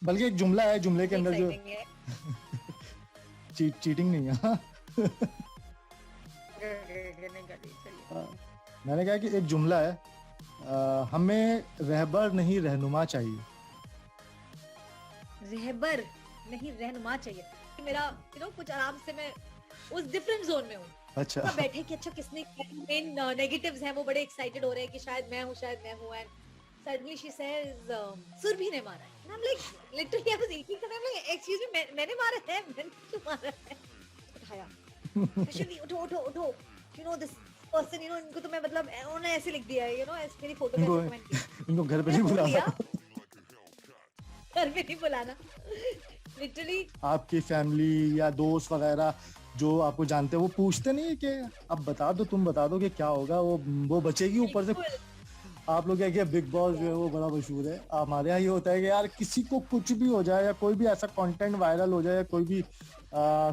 बल्कि एक जुमला है, जुमले के अंदर जो Exciting है। चीटिंग नहीं है। हाँ। नहीं करी, चलिए। मैंने कहा कि एक जुमला है, हमें रहबर नहीं रहनुमा चाहिए। रहबर नहीं रहनुमा चाहिए। मेरा कुछ आराम से मैं उस डिफरेंट जोन में हूँ। अच्छा। सब बैठे कि अच्छा किसने मेन नेगेटिव्स हैं, वो बड़े एक्साइटेड हो रहे हैं कि शायद मैं हूँ and suddenly she says Surabhi ने मारा है। And I'm like literally I was eating and I'm like excuse me मैंने मारा है, मैंने क्यों मारा है? उठाया अश्विनी उठो this person इनको तो मैं मतलब उन्होंने ऐसे लिख दिया है ऐसे मेरी फोटो पे कमेंट किया। इनको घर पे नहीं बुलाना। घर पे नहीं बुलाना लिटरली। आपकी फैमिली या दोस्त वगैरह जो आपको जानते हैं वो पूछते नहीं है कि अब बता दो, तुम बता दो कि क्या होगा, वो बचेगी ऊपर से। आप लोग क्या बिग बॉस जो है वो बड़ा मशहूर है, हमारे यहाँ ये होता है कि यार किसी को कुछ भी हो जाए या कोई भी ऐसा कंटेंट वायरल हो जाए या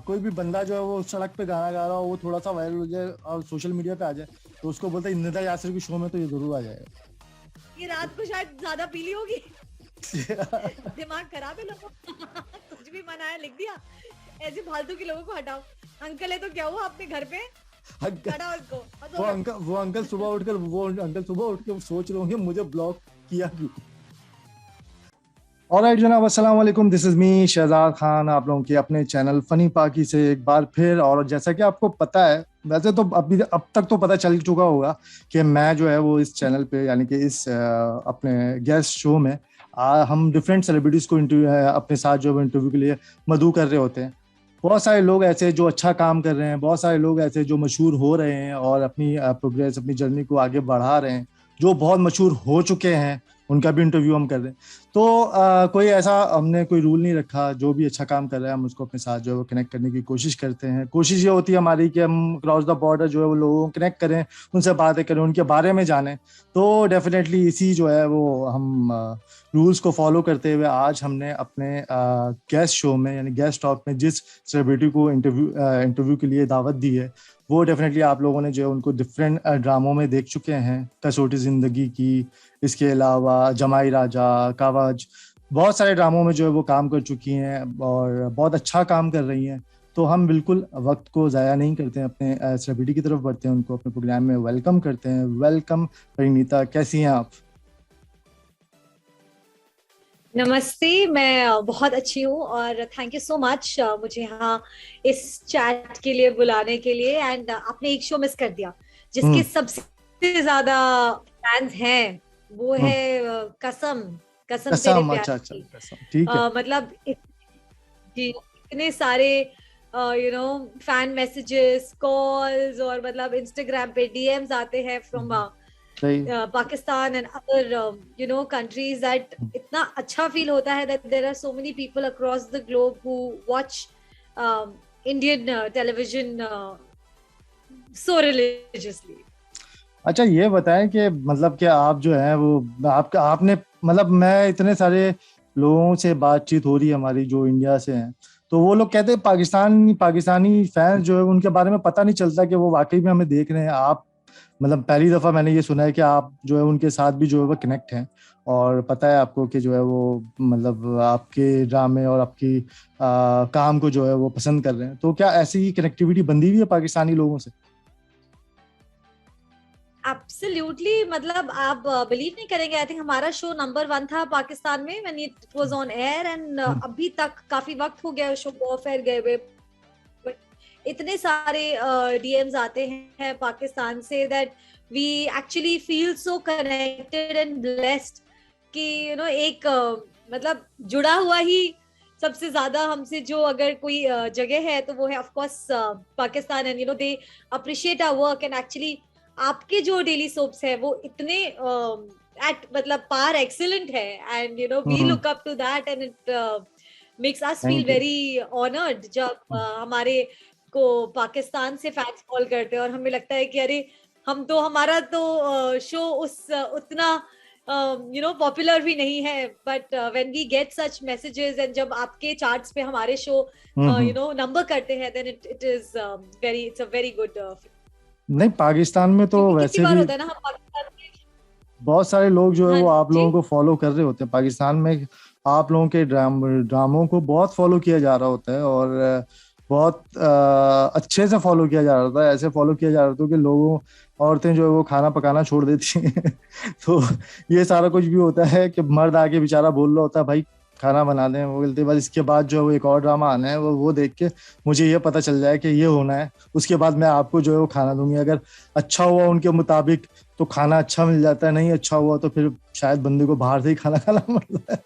कोई भी बंदा जो है वो सड़क पे गाना गा रहा हो वो थोड़ा सा वायरल हो जाए और सोशल मीडिया पे आ जाए तो उसको बोलते हैं निदा यासर के शो में तो ये जरूर आ जाएगा। ये रात को शायद ज्यादा पीली होगी। दिमाग खराब है लोगों का। कुछ भी मना है लिख दिया। ऐसे फालतू के लोगों को हटाओ। अंकल है तो क्या हुआ अपने घर पे वो अंकल सुबह उठकर सोच रहे होंगे मुझे ब्लॉक किया क्यों। ऑलराइट जनाब, अस्सलाम वालेकुम, this is me Shahzad Khan, आप लोगों के अपने चैनल फनी पाकी से एक बार फिर। और जैसा कि आपको पता है, वैसे तो अब तक तो पता चल चुका होगा कि मैं जो है वो इस चैनल पे यानी कि इस अपने गेस्ट शो में हम डिफरेंट सेलिब्रिटीज को अपने साथ जो इंटरव्यू के लिए मधु कर रहे होते हैं। बहुत सारे लोग ऐसे जो अच्छा काम कर रहे हैं, बहुत सारे लोग ऐसे जो मशहूर हो रहे हैं और अपनी प्रोग्रेस, अपनी जर्नी को आगे बढ़ा रहे हैं, जो बहुत मशहूर हो चुके हैं उनका भी इंटरव्यू हम कर रहे हैं। तो कोई ऐसा हमने कोई रूल नहीं रखा, जो भी अच्छा काम कर रहा है हम उसको अपने साथ जो है वो कनेक्ट करने की कोशिश करते हैं। कोशिश ये होती है हमारी कि हम क्रॉस द बॉर्डर जो है वो लोगों को कनेक्ट करें, उनसे बातें करें, उनके बारे में जानें। तो डेफिनेटली इसी जो है वो हम रूल्स को फॉलो करते हुए आज हमने अपने गेस्ट शो में यानी गेस्ट टॉक में जिस सेलिब्रिटी को इंटरव्यू के लिए दावत दी है वो डेफिनेटली आप लोगों ने जो है उनको डिफरेंट ड्रामों में देख चुके हैं। कसौटी जिंदगी की, इसके अलावा जमाई राजा, कावाज, बहुत सारे ड्रामों में जो है वो काम कर चुकी हैं और बहुत अच्छा काम कर रही हैं। तो हम बिल्कुल वक्त को ज़ाया नहीं करते हैं, अपने सेलिब्रिटी की तरफ बढ़ते हैं, उनको अपने प्रोग्राम में वेलकम करते हैं। वेलकम परिणीता, कैसी हैं आप? नमस्ते, मैं बहुत अच्छी हूँ और थैंक यू सो मच मुझे यहाँ इस चैट के लिए बुलाने के लिए। एंड आपने एक शो मिस कर दिया जिसके सबसे ज्यादा फैंस हैं, वो है कसम कसम तेरे प्यार अच्छा की। कसम, ठीक है। मतलब इतने सारे फैन मैसेजेस, कॉल्स और मतलब इंस्टाग्राम पे डीएम्स आते हैं from Pakistan and other countries that इतना अच्छा फील होता है that there are so many people across the globe who watch Indian television so religiously. अच्छा ये बताएं कि मतलब कि आप जो है वो आपने मतलब मैं इतने सारे लोगों से बातचीत हो रही है हमारी जो इंडिया से हैं, तो वो लोग कहते हैं पाकिस्तानी फैंस जो है उनके बारे में पता नहीं चलता कि वो वाकई में हमें देख रहे हैं। आप मतलब पहली दफा मैंने ये सुना है कि आप जो है उनके साथ भी जो है वो कनेक्ट हैं और पता है आपको कि जो है वो मतलब आपके ड्रामे और आपकी काम को जो है वो पसंद कर रहे हैं। तो क्या ऐसी कनेक्टिविटी बंधी हुई है पाकिस्तानी लोगों से? एब्सोल्युटली, मतलब आप बिलीव नहीं करेंगे, आई थिंक हमारा शो नंबर 1 था पाकिस्तान में when it was on air and अभी तक काफी वक्त हो गया शो को ऑफ एयर गए हुए। इतने सारे डीएम्स आते हैं पाकिस्तान से that we actually feel so connected and blessed कि एक मतलब जुड़ा हुआ ही सबसे ज्यादा हमसे जो अगर कोई जगह है तो वो है of course Pakistan. And they appreciate our work and actually आपके जो डेली सोप्स है वो इतने एट मतलब पार एक्सीलेंट है and we look up to that and it makes us feel very honoured जब हमारे को पाकिस्तान से फैंस कॉल करते हैं और हमें लगता है कि अरे हमारा तो शो उतना पॉपुलर भी नहीं है, but when we get such messages and जब आपके चार्ट्स पे हमारे शो नंबर करते हैं then it's a very good. नहीं, पाकिस्तान में तो वैसे भी होता है ना, हम पाकिस्तान में बहुत सारे लोग जो है वो आप लोगों को फॉलो कर रहे होते हैं। पाकिस्तान में आप लोगों के ड्रामों को बहुत फॉलो किया जा रहा होता है, और बहुत अच्छे से फॉलो किया जा रहा होता है। ऐसे फॉलो किया जा रहा होता है कि लोगों औरतें जो है वो खाना पकाना छोड़ देती हैं। तो ये सारा कुछ भी होता है कि मर्द आके बेचारा बोल रहा होता है भाई खाना बना दें, वो बोलते हैं बस इसके बाद जो है वो एक और ड्रामा आना है, वो देख के मुझे ये पता चल जाए कि ये होना है, उसके बाद मैं आपको जो है वो खाना दूंगी। अगर अच्छा हुआ उनके मुताबिक तो खाना अच्छा मिल जाता है, नहीं अच्छा हुआ तो फिर शायद बंदे को बाहर से ही खाना खाना पड़ता है।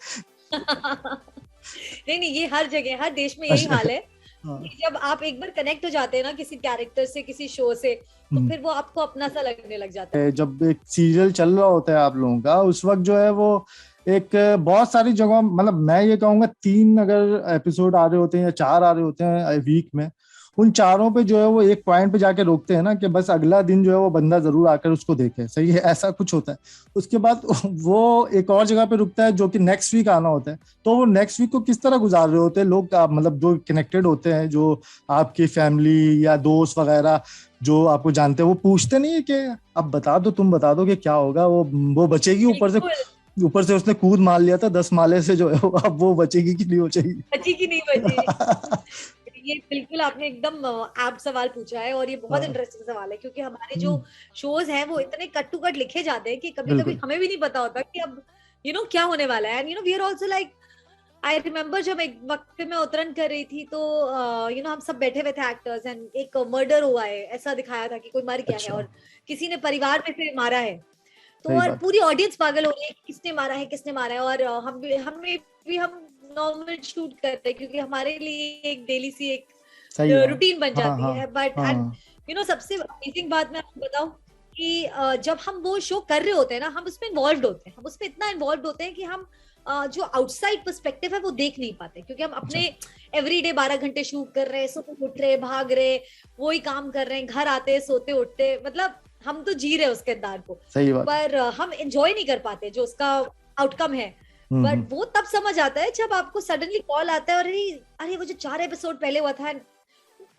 नहीं नहीं, ये हर जगह, हर देश में यही अच्छा। हाल है हाँ। कि जब आप एक बार कनेक्ट हो जाते हैं ना किसी कैरेक्टर से, किसी शो से, तो हम्म। फिर वो आपको अपना सा लगने लग जाता है। जब एक सीरियल चल रहा होता है आप लोगों का, उस वक्त जो है वो एक बहुत सारी जगह, मतलब मैं ये कहूंगा 3 अगर एपिसोड आ रहे होते हैं या 4 आ रहे होते हैं वीक में, उन चारों पे जो है वो एक पॉइंट पे जाके रोकते हैं ना कि बस अगला दिन जो है वो बंदा जरूर आकर उसको देखे, सही है, ऐसा कुछ होता है। उसके बाद वो एक और जगह पे रुकता है जो कि नेक्स्ट वीक आना होता है। तो वो नेक्स्ट वीक को किस तरह गुजार रहे होते हैं लोग, मतलब जो कनेक्टेड होते हैं, जो आपकी फैमिली या दोस्त वगैरह जो आपको जानते हैं, वो पूछते नहीं है कि अब बता दो, तुम बता दो कि क्या होगा, वो बचेगी बिल्कुल। ऊपर से उसने कूद मार लिया था 10 माले से जो है वो, अब वो बचेगी कि नहीं बचेगी? बची कि नहीं बची। ये बिल्कुल आपने एकदम आप सवाल पूछा है, और ये बहुत हाँ। इंटरेस्टिंग सवाल है, क्योंकि हमारे जो हम्म, शोज हैं वो इतने कट टू कट लिखे जाते हैं कि कभी कभी बिल्कुल। हमें भी नहीं पता होता कि अब क्या होने वाला है। And we are also like, I remember जब एक वक्त पे मैं उतरन कर रही थी, तो हम सब बैठे हुए थे एक्टर्स, एंड एक मर्डर हुआ है, ऐसा दिखाया था कि कोई मर गया है अच्छा। और किसी ने परिवार में से मारा है। तो सही और बात। पूरी ऑडियंस पागल हो रही है कि किसने मारा है, किसने मारा है। और हम नॉर्मल शूट करते हैं क्योंकि हमारे लिए एक डेली सी एक सही है। रूटीन बन हाँ जाती हाँ है। बट एंड हाँ। सबसे अमेजिंग बात मैं आपको बताऊं कि जब हम वो शो कर रहे होते हैं ना, हम उसमें इन्वॉल्व होते हैं, हम उसमें इतना इन्वॉल्व होते हैं कि हम जो आउटसाइड पर्सपेक्टिव है वो देख नहीं पाते, क्योंकि हम अच्छा। अपने एवरीडे 12 घंटे शूट कर रहे हैं, सुबह उठ रहे, भाग रहे, वही काम कर रहे हैं, घर आते सोते उठते, मतलब हम तो जी रहे हैं उस किरदार को। सही बात है। पर हम एंजॉय नहीं कर पाते जो उसका आउटकम है। हम्म। बट वो तब समझ आता है जब आपको सडनली कॉल आता है, और अरे अरे वो जो 4 एपिसोड पहले हुआ था,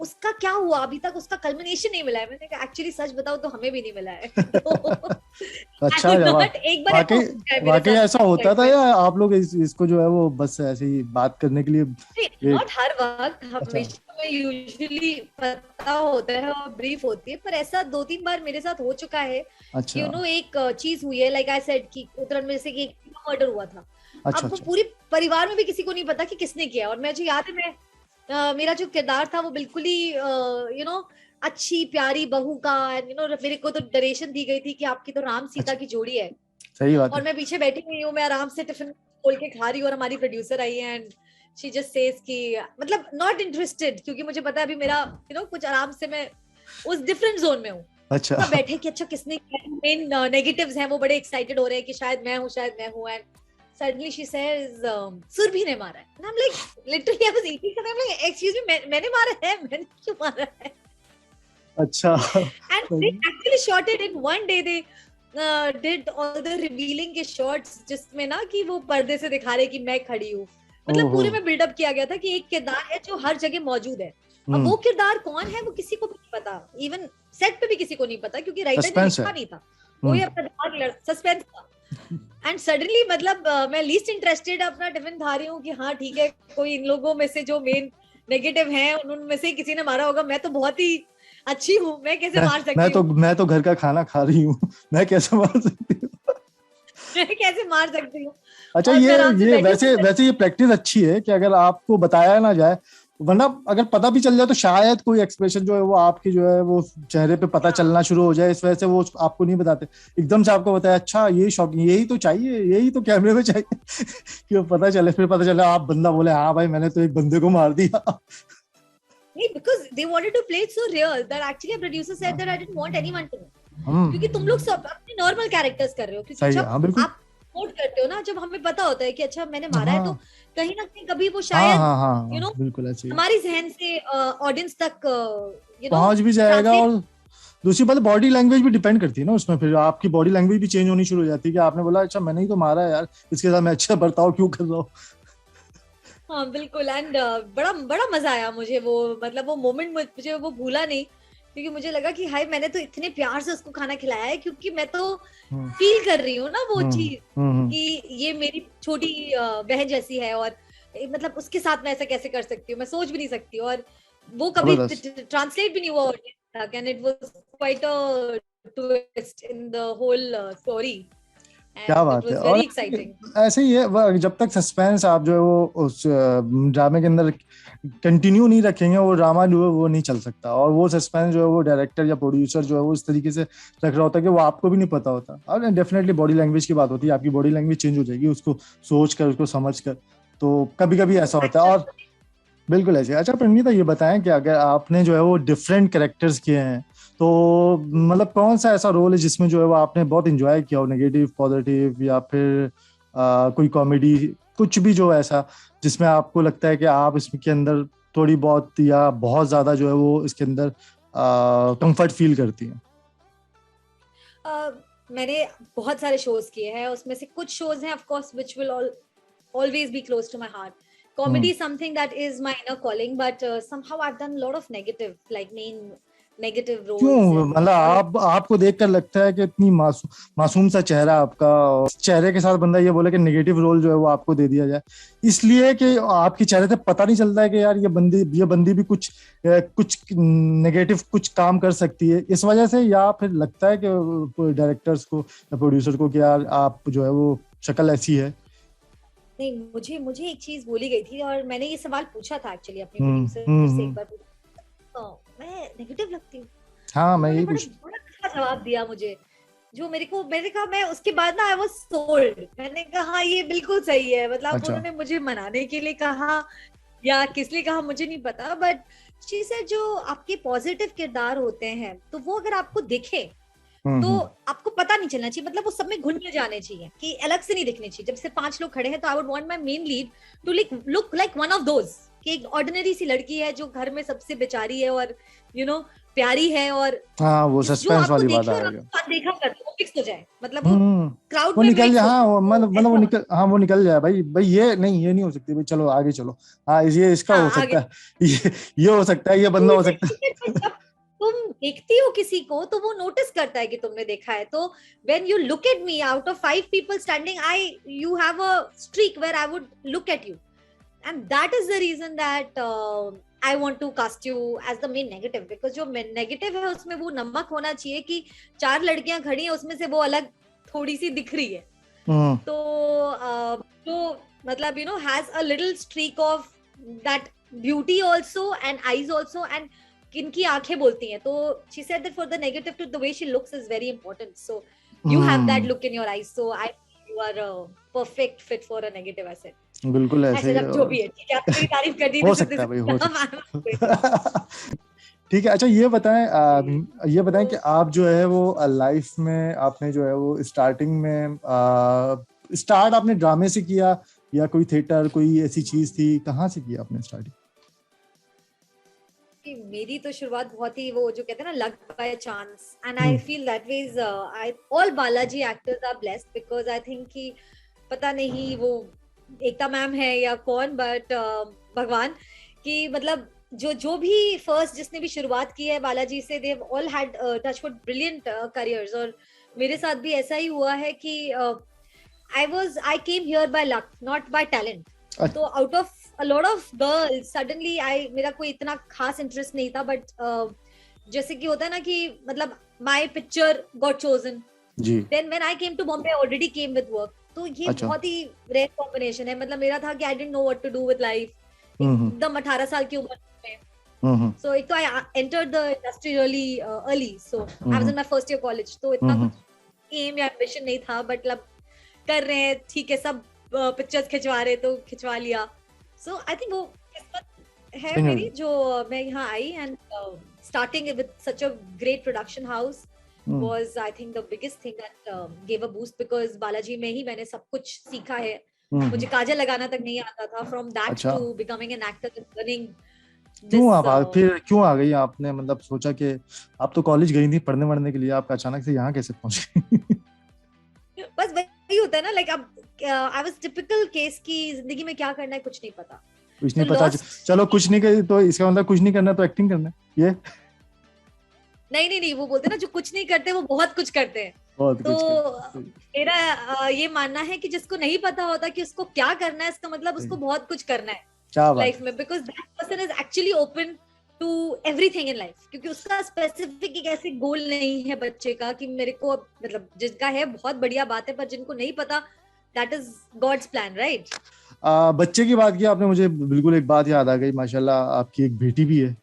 उसका क्या हुआ, अभी तक उसका कल्मिनेशन नहीं मिला है। मैंने कहा एक्चुअली सच बताओ तो हमें भी नहीं मिला है। तो अच्छा आई जब नॉट, एक बार ऐसा वाकई हो चुका है मेरे वाकई साथ ऐसा होता सेट था, पे। या आप लोग इसको जो है वो बस ऐसे ही बात करने के लिए एक? नॉट हर वक्त, अच्छा। हमेशा में यूजुअली पता होता है और ब्रीफ होती है, पर ऐसा 2-3 बार मेरे साथ हो चुका है कि अच्छा। एक चीज हुई है, लाइक आई सेड कि उत्तराखंड में से कि एक मर्डर हुआ था। अच्छा। अब वो अच्छा। पूरी परिवार में भी किसी को नहीं पता कि किसने किया। और मुझे याद है, मैं मेरा जो किरदार था वो बिल्कुल ही अच्छी प्यारी बहू का, मेरे को तो डायरेक्शन दी गई थी कि आपकी तो राम सीता अच्छा। की जोड़ी है, सही बात और है। मैं पीछे बैठी हुई हूँ, मैं आराम से टिफिन खोल के खा रही हूँ, और हमारी प्रोड्यूसर आई है, एंड शी जस्ट सेज कि मतलब नॉट इंटरेस्टेड, क्योंकि मुझे पता है अभी मेरा कुछ आराम से मैं उस डिफरेंट जोन में हूँ। अच्छा। सब बैठे कि अच्छा किसने किया, मेन नेगेटिव्स हैं वो बड़े एक्साइटेड हो रहे हैं कि शायद मैं हूँ, शायद मैं हूँ। And suddenly she says Surabhi ने मारा है, and I am like literally I was eating, I am like excuse me, मैंने मारा है? मैंने क्यों मारा है? अच्छा। And they actually shot it in one day. They did all the revealing के shots जिसमें ना कि वो पर्दे से दिखा रहे कि मैं खड़ी हूँ। मतलब ओहो। पूरे में बिल्डअप किया गया था कि एक किरदार है जो हर जगह मौजूद है। अब हम्म। वो किरदार कौन है वो किसी को भी नहीं पता, इवन सेट पे भी किसी को नहीं पता, क्योंकि राइटर ने सस्पेंस है। लिखा नहीं था। वही हम्म। अपना दिमाग सस्पेंस था। एंड सडनली मतलब मैं लीस्ट इंटरेस्टेड अपना टिफिन खा रही हूँ कि हाँ ठीक है, कोई इन लोगों में से जो मेन नेगेटिव हैं उनमें से किसी ने मारा होगा, मैं तो बहुत ही अच्छी हूँ, मैं कैसे मार सकती हूँ? मैं तो घर का खाना खा रही हूँ, मैं कैसे मार सकती हूँ? मैं कैसे मार सकती हूँ? अच्छा, और मैं आराम से ये बैठी हूँ। वैसे ये प्रैक्टिस अच्छी है कि अगर आपको बताया ना जाए, वरना अगर पता भी चल जाए तो शायद कोई एक्सप्रेशन जो है वो आपकी जो है वो चेहरे पे पता हाँ, चलना शुरू हो जाए, इस वजह से वो आपको नहीं बताते। एकदम से आपको बताया अच्छा ये शौक, यही तो चाहिए, यही तो कैमरे में चाहिए। कि वो पता चले, फिर पता चले आप बंदा बोले हाँ भाई मैंने तो एक बंदे को मार दिया। नहीं, because they wanted to play it so real that actually a producer said that I didn't want anyone to know. क्योंकि तुम लोग सब अपने नॉर्मल कैरेक्टर्स कर रहे हो, क्योंकि सही है। जब हाँ बिल्कुल। आप नोट करते हो ना, जब हमें पता होता है कि अच्छा मैंने मारा है, तो हाँ कहीं ना कहीं कभी वो हाँ शायद हाँ हाँ यू नो बिल्कुल ऐसे ही हमारी जहन से ऑडियंस तक पहुंच भी जाएगा। ट्रांसलेट। और दूसरी बात बॉडी लैंग्वेज भी डिपेंड करती है ना उसमें, फिर आपकी बॉडी लैंग्वेज भी चेंज होनी शुरू हो जाती है कि आपने बोला अच्छा मैंने ही तो मारा है यार, इसके साथ मैं अच्छा बर्ताव क्यों कर रहा हूँ। हाँ बिल्कुल। एंड बड़ा बड़ा मजा आया मुझे वो, मतलब वो मोमेंट मुझे वो भूला नहीं क्योंकि मुझे लगा कि हाय मैंने तो इतने प्यार से उसको खाना खिलाया है, क्योंकि मैं तो हम्म, फील कर रही हूँ ना वो हम्म, चीज हम्म, कि ये मेरी छोटी बहन जैसी है, और मतलब उसके साथ मैं ऐसा कैसे कर सकती हूँ, मैं सोच भी नहीं सकती हूँ। और वो कभी जबरदस्त। ट्रांसलेट भी नहीं हुआ तक, and it was quite a twist in the whole story, क्या एंड इट बात है। वाज और वेरी एक्साइटिंग। ऐसे ही है जब तक सस्पेंस आप जो है वो उस ड्रामे के अंदर कंटिन्यू नहीं रखेंगे, वो ड्रामा जो है वो नहीं चल सकता। और वो सस्पेंस जो है वो डायरेक्टर या प्रोड्यूसर जो है वो इस तरीके से रख रहा होता है कि वो आपको भी नहीं पता होता। और डेफिनेटली बॉडी लैंग्वेज की बात होती है, आपकी बॉडी लैंग्वेज चेंज हो जाएगी उसको सोच कर, उसको समझ कर। तो कभी कभी ऐसा होता है। और बिल्कुल ऐसे। अच्छा परिणीता, ये बताएं कि अगर आपने जो है वो डिफरेंट कैरेक्टर्स किए हैं, तो मतलब कौन सा ऐसा रोल है जिसमें जो है वो आपने बहुत इंजॉय किया हो, नेगेटिव पॉजिटिव या फिर कोई कॉमेडी, कुछ भी जो ऐसा जिसमें आपको लगता है कि आप इसके अंदर थोड़ी बहुत या बहुत ज्यादा जो है वो इसके अंदर कंफर्ट फील करती हैं? मैंने बहुत सारे शोज किए हैं, उसमें से कुछ शोज हैं of course which will always be close to my heart. Hmm. Comedy is something that is my inner calling, but somehow I've done a lot of negative, like main negative roles क्यों, and मतलब all of. आपको देखकर लगता है कि इतनी मासूम सा चेहरा आपका, और चेहरे के साथ बंदा ये बोले कि नेगेटिव रोल जो है वो आपको दे दिया जाए, इसलिए कि आपके चेहरे से पता नहीं चलता है कि यार ये बंदी भी कुछ नेगेटिव कुछ काम कर सकती है, इस वजह से? या फिर लगता है कि डायरेक्टर्स को या प्रोड्यूसर को कि यार आप जो है वो शक्ल ऐसी है? नहीं, मुझे मुझे एक चीज बोली गई थी, और मैंने ये सवाल पूछा था एक्चुअली अपने हम्म, प्रोड्यूसर से एक बार। मैं नेगेटिव लगती हूँ? हाँ, मैं उन्होंने यही बड़ा पूछ। बड़ा अच्छा जवाब दिया मुझे, जो मेरे को, मैंने कहा, मैं उसके बाद ना आई वाज सोल्ड। मैंने कहा हाँ ये बिल्कुल सही है, मतलब अच्छा। उन्होंने मुझे मनाने के लिए कहा या किस लिए कहा मुझे नहीं पता, बट शी सेड जो आपके पॉजिटिव किरदार होते हैं तो वो अगर आपको दिखे हम्म, तो आपको पता नहीं चलना चाहिए, मतलब वो सब में घुल मिल जाने चाहिए, कि अलग से नहीं दिखने चाहिए। जब से 5 लोग खड़े हैं तो I would want my main lead to look like one of those, कि एक ऑर्डिनरी सी लड़की है जो घर में सबसे बेचारी है और प्यारी है, और हाँ, वो जिस जो सस्पेंस आपको वाली बात देखे आ और गई। आपको अनदेखा कर दे, वो फिक्स हो जाए, मतलब वो हम्म। क्राउड वो में निकल जाए, मिक्स हो, हाँ तो मतलब वो ऐसा। निकल, हाँ वो निकल जाए भाई भाई, ये नहीं, ये नहीं हो सकती भाई, चलो आगे चलो। हाँ, ये इसका हो हाँ, आगे। सकता है। ये हो सकता है, ये तो बंदा हो इसे सकता ठीक है, पर जब तुम देखती हो किसी को तो वो नोटिस करता है कि तुमने देखा है। तो when you look at me, out of 5 people standing, you have a streak where I would look at you, and that is the reason that I want to cast you as the main negative, because जो negative है उसमें वो नमक होना चाहिए कि 4 लड़कियां खड़ी हैं उसमें से वो अलग थोड़ी सी दिख रही है। है। तो तो मतलब has a little streak of that beauty also, and eyes also, and किनकी आंखें बोलती हैं। तो she said that for the negative to the way she looks is very important, so you have that look in your eyes, so I you are a perfect fit for a negative asset. बिल्कुल ऐसे ऐसे ही जब जो भी है, ठीक है, आपने मेरी तारीफ कर दी, हो दिस सकता इज है भाई, हो दिस सकता है। ठीक है। अच्छा ये बताएं कि आप जो है वो लाइफ में आपने जो है वो स्टार्टिंग में स्टार्ट आपने ड्रामे से किया या कोई थिएटर, कोई ऐसी चीज थी, कहाँ से किया आपने स्टार्टिंग? कि मेरी तो शुरुआत बहुत ही, वो जो कहते हैं ना, luck by chance, and I feel that ways I all Balaji actors are blessed, because I think कि पता नहीं वो एकता मैम है या कौन, बट भगवान की, मतलब जो जो भी फर्स्ट जिसने भी शुरुआत की है बालाजी से, they all had touch wood brilliant careers. और मेरे साथ भी ऐसा ही हुआ है कि I came here by luck, not by talent. तो out of a lot of girls, suddenly मेरा कोई इतना खास इंटरेस्ट नहीं था, बट जैसे कि होता है ना कि मतलब my picture got chosen. Ji. Then when I came to Bombay, I already came with work. तो ये अच्छा। बहुत ही रेयर कॉम्बिनेशन है। मतलब मेरा था कि I didn't know what to do with life. एकदम 18 साल की उम्र में। So एक तो I entered the industry really early. So I was in my first year college. तो इतना कुछ aim या ambition नहीं था, but मतलब कर रहे हैं, ठीक है, सब पिक्चर्स खिंचवा रहे तो खिंचवा लिया। सो आई थिंक वो किस्मत है मेरी जो मैं यहाँ आई, and starting with such a great production house was I think the biggest thing that give a boost, because Balaji में ही मैंने सब कुछ सीखा है। मुझे काजल लगाना तक नहीं आता था, from that to becoming an actor and learning. फिर क्यों आ गई आपने, मतलब सोचा कि आप तो कॉलेज गई थी पढ़ने वढ़ने के लिए, आप अचानक से यहाँ कैसे पहुंच गई? बस वही होता है ना, लाइक अब आई वाज टिपिकल केस की जिंदगी में क्या करना है कुछ नहीं पता, कुछ नहीं पता, चलो कुछ नहीं कर, तो इसका मतलब कुछ नहीं करना तो एक्टिंग करना, ये नहीं नहीं नहीं, वो बोलते हैं ना जो कुछ नहीं करते वो बहुत कुछ करते हैं। बहुत तो कुछ कर। मेरा ये मानना है कि जिसको नहीं पता होता कि उसको क्या करना है, इसका मतलब उसको बहुत कुछ करना है क्या बात लाइफ में, because that person is actually open to everything in life, क्योंकि उसका स्पेसिफिक एक ऐसे गोल नहीं है बच्चे का कि मेरे को, मतलब जिसका है बहुत बढ़िया बात है, पर जिनको नहीं पता, that is God's plan, right. बच्चे की बात की आपने, मुझे बिल्कुल एक बात याद आ गई। माशाल्लाह आपकी एक बेटी भी है,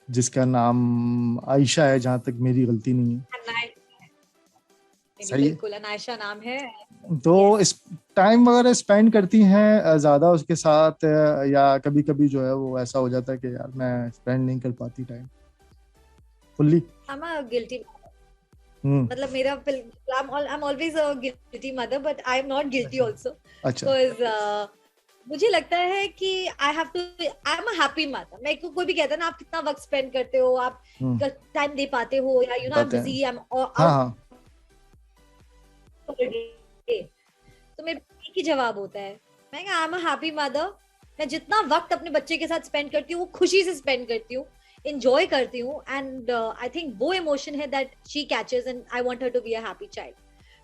जिसका नाम आयशा है, जहां तक मेरी गलती नहीं है। सही है। बिल्कुल अनायशा नाम है। तो yes. इस टाइम वगैरह स्पेंड करती हैं ज्यादा उसके साथ, या कभी कभी जो है वो ऐसा हो जाता है कि यार मैं स्पेंड नहीं कर पाती time fully? I'm a guilty, हम्म। मतलब मेरा I'm always a guilty mother, but I am not guilty also, अच्छा। because मुझे लगता है कि I am a happy mother. मेरे को कोई भी कहता है ना आप कितना वक्त स्पेंड करते हो, आप टाइम दे पाते हो, या यू नो आई एम बातें हैं। बिजी, आई एम हाँ आउट, हाँ। तो मेरे एक ही जवाब होता है, मैं I am a happy mother. मैं जितना वक्त अपने बच्चे के साथ स्पेंड करती हूँ वो खुशी से स्पेंड करती हूँ, enjoy करती हूँ, एंड आई थिंक वो इमोशन है that she catches, and I want her to be a happy child.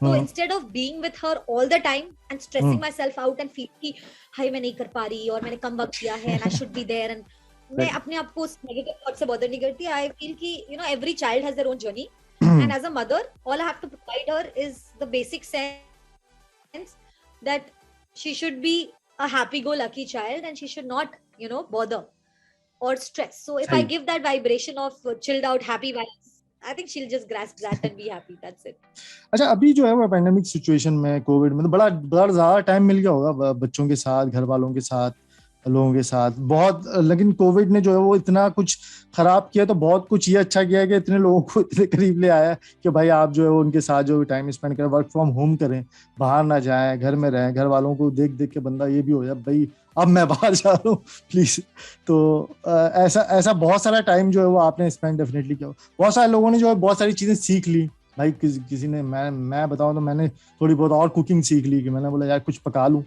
तो instead of being with her all the time and stressing myself out and feel कि हाय मैं नहीं कर पा रही और मैंने कम वक्त दिया है and I should be there, and मैं अपने आप को उस नेगेटिव थॉट से बॉदर नहीं करती। आई फील कि you know every child has their own journey, and as a mother all I have to provide her is the basic sense that she should be a happy go lucky child and she should not, you know, bother or stress. So if I give that vibration of chilled out happy vibes, I think she'll just grasp that and be happy, that's it. अच्छा, अभी जो है वो pandemic situation में, Covid में, तो बड़ा बड़ा ज्यादा टाइम मिल गया होगा बच्चों के साथ, घर वालों के साथ, लोगों के साथ बहुत। लेकिन कोविड ने जो है वो इतना कुछ खराब किया, तो बहुत कुछ ये अच्छा किया कि इतने लोगों को इतने करीब ले आया कि भाई आप जो है उनके साथ जो टाइम स्पेंड करें, वर्क फ्रॉम होम करें, बाहर ना जाएं, घर में रहें। घर वालों को देख देख के बंदा ये भी हो जाए भाई अब मैं बाहर जा रहा हूँ प्लीज। तो ऐसा ऐसा बहुत सारा टाइम जो है वो आपने स्पेंड डेफिनेटली किया। बहुत सारे लोगों ने जो है बहुत सारी चीजें सीख ली भाई। किसी ने, मैं बताऊं तो मैंने थोड़ी बहुत और कुकिंग सीख ली, कि मैंने बोला यार कुछ पका लूं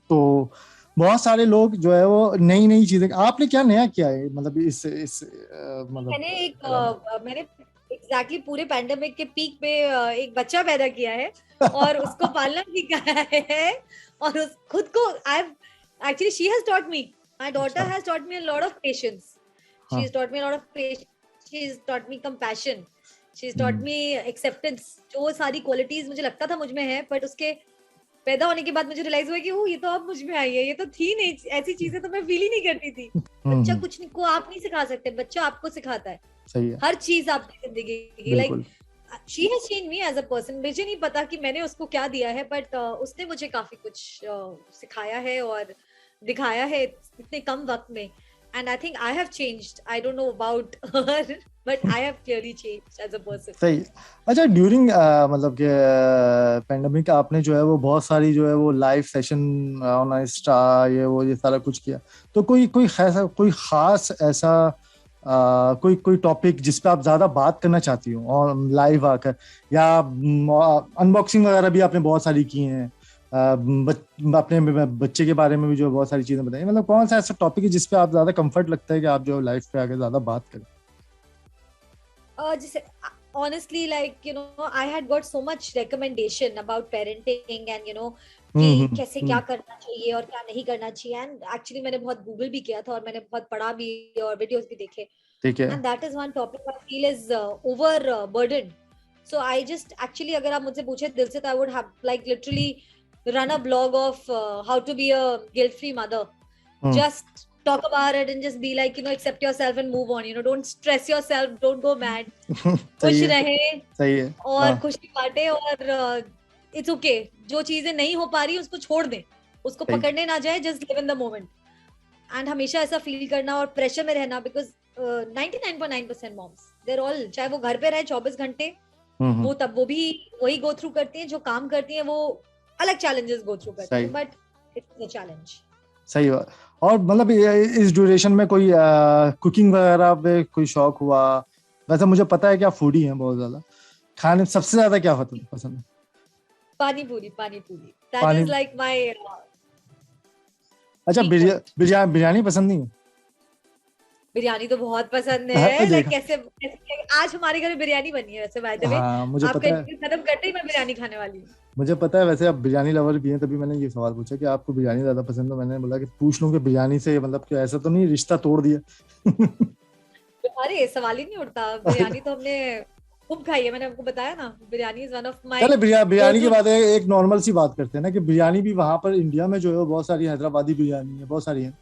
तो बहुत सारे लोग जो है वो नई नई चीजें। आपने क्या नया किया है, मतलब इस मतलब मैंने एग्जैक्टली पूरे पैंडेमिक के पीक पे एक बच्चा पैदा किया है और उसको पालना सीखा है, और उस खुद को I actually she has taught me, my daughter has taught me a lot of patience, she has taught me a lot of patience, she has taught me compassion, she has taught me acceptance. जो सारी qualities मुझे लगता था मुझ में है, but उसके पैदा होने के बाद मुझे रियलाइज हुआ कि ये तो अब मुझ में आई है, ये तो थी नहीं, ऐसी चीजें तो मैं फील ही नहीं करती थी। बच्चा कुछ नहीं को आप नहीं सिखा सकते, बच्चा आपको सिखाता है। सही है। हर चीज आपकी जिंदगी की, like she has changed me as a person. मुझे नहीं पता कि मैंने उसको क्या दिया है, बट उसने मुझे काफी कुछ सिखाया है और दिखाया है इतने कम वक्त में, and I think I have changed. I don't know about her, but I have clearly changed as a person. सही। अच्छा, ड्यूरिंग मतलब के पेंडेमिक आपने जो है वो बहुत सारी जो है वो लाइव सेशन ऑन इंस्टा, ये सारा कुछ किया, तो कोई खास ऐसा कोई टॉपिक जिस पे आप ज्यादा बात करना चाहती हो और लाइव आकर, या अनबॉक्सिंग वगैरह भी आपने बहुत सारी की हैं, अपने बच्चे के बारे में भी जो बहुत सारी चीजें बताई, मतलब कौन सा ऐसा टॉपिक है जिस पे आप ज्यादा कंफर्ट लगता है कि आप जो लाइफ पे आके ज्यादा बात करें? जैसे honestly, like you know, I had got so much recommendation about parenting and you know कि कैसे क्या करना चाहिए और क्या नहीं करना चाहिए, and actually मैंने बहुत गूगल भी किया था और मैंने बहुत पढ़ा भी और वीडियोस भी देखे, and that is one topic I feel is over burdened. So I just actually अगर आप मुझसे पूछे दिल से, तो I would have like literally run a blog of how to be a guilt-free mother. Just talk about it and just be like, you know, accept yourself and move on. You know, don't stress yourself, don't go mad. खुश रहे, सही है, और खुशी बांटे, और it's okay. जो चीजें नहीं हो पा रही उसको छोड़ दें, उसको पकड़ने ना जाए, just live in the moment. And हमेशा ऐसा फील करना और प्रेशर में रहना, because 99.9% moms, they're all, चाहे वो घर पे रहे 24 घंटे, वो तब वो भी वही गो थ्रू करती हैं, जो काम करती हैं वो अलग चैलेंजेस गो थ्रू करती हैं, बट इट्स अ चैलेंज। सही बात। और मतलब इस ड्यूरेशन में कोई कुकिंग वगैरह पे कोई शौक हुआ? वैसे मुझे पता है कि आप फूडी हैं बहुत ज्यादा, खाने सबसे ज्यादा क्या पसंद है? पानी पूरी that is like my अच्छा, बिरयानी पसंद नहीं है? बिरयानी तो बहुत पसंद है। लाइक देखा। कैसे आज हमारे घर में बिरयानी बनी है वैसे, बाय द वे। हाँ मुझे आपका पता है। इंटरव्यू खत्म करते ही मैं बिरयानी खाने वाली हूँ। मुझे पता है वैसे आप बिरयानी लवर भी हैं, तभी मैंने ये सवाल पूछा कि आपको बिरयानी ज्यादा पसंद है। मैंने बोला कि पूछ लूं कि बिरयानी से मतलब कि ऐसा तो नहीं रिश्ता तोड़ दिया। अरे सवाल ही नहीं उठता, बिरयानी तो हमने खूब खाई है, मैंने आपको बताया ना, biryani is one of my चले गो बिरयानी की टू। बात है, एक नॉर्मल सी बात करते हैं ना कि बिरयानी भी वहां पर इंडिया में जो है वो बहुत सारी हैदराबादी बिरयानी है, बहुत सारी है।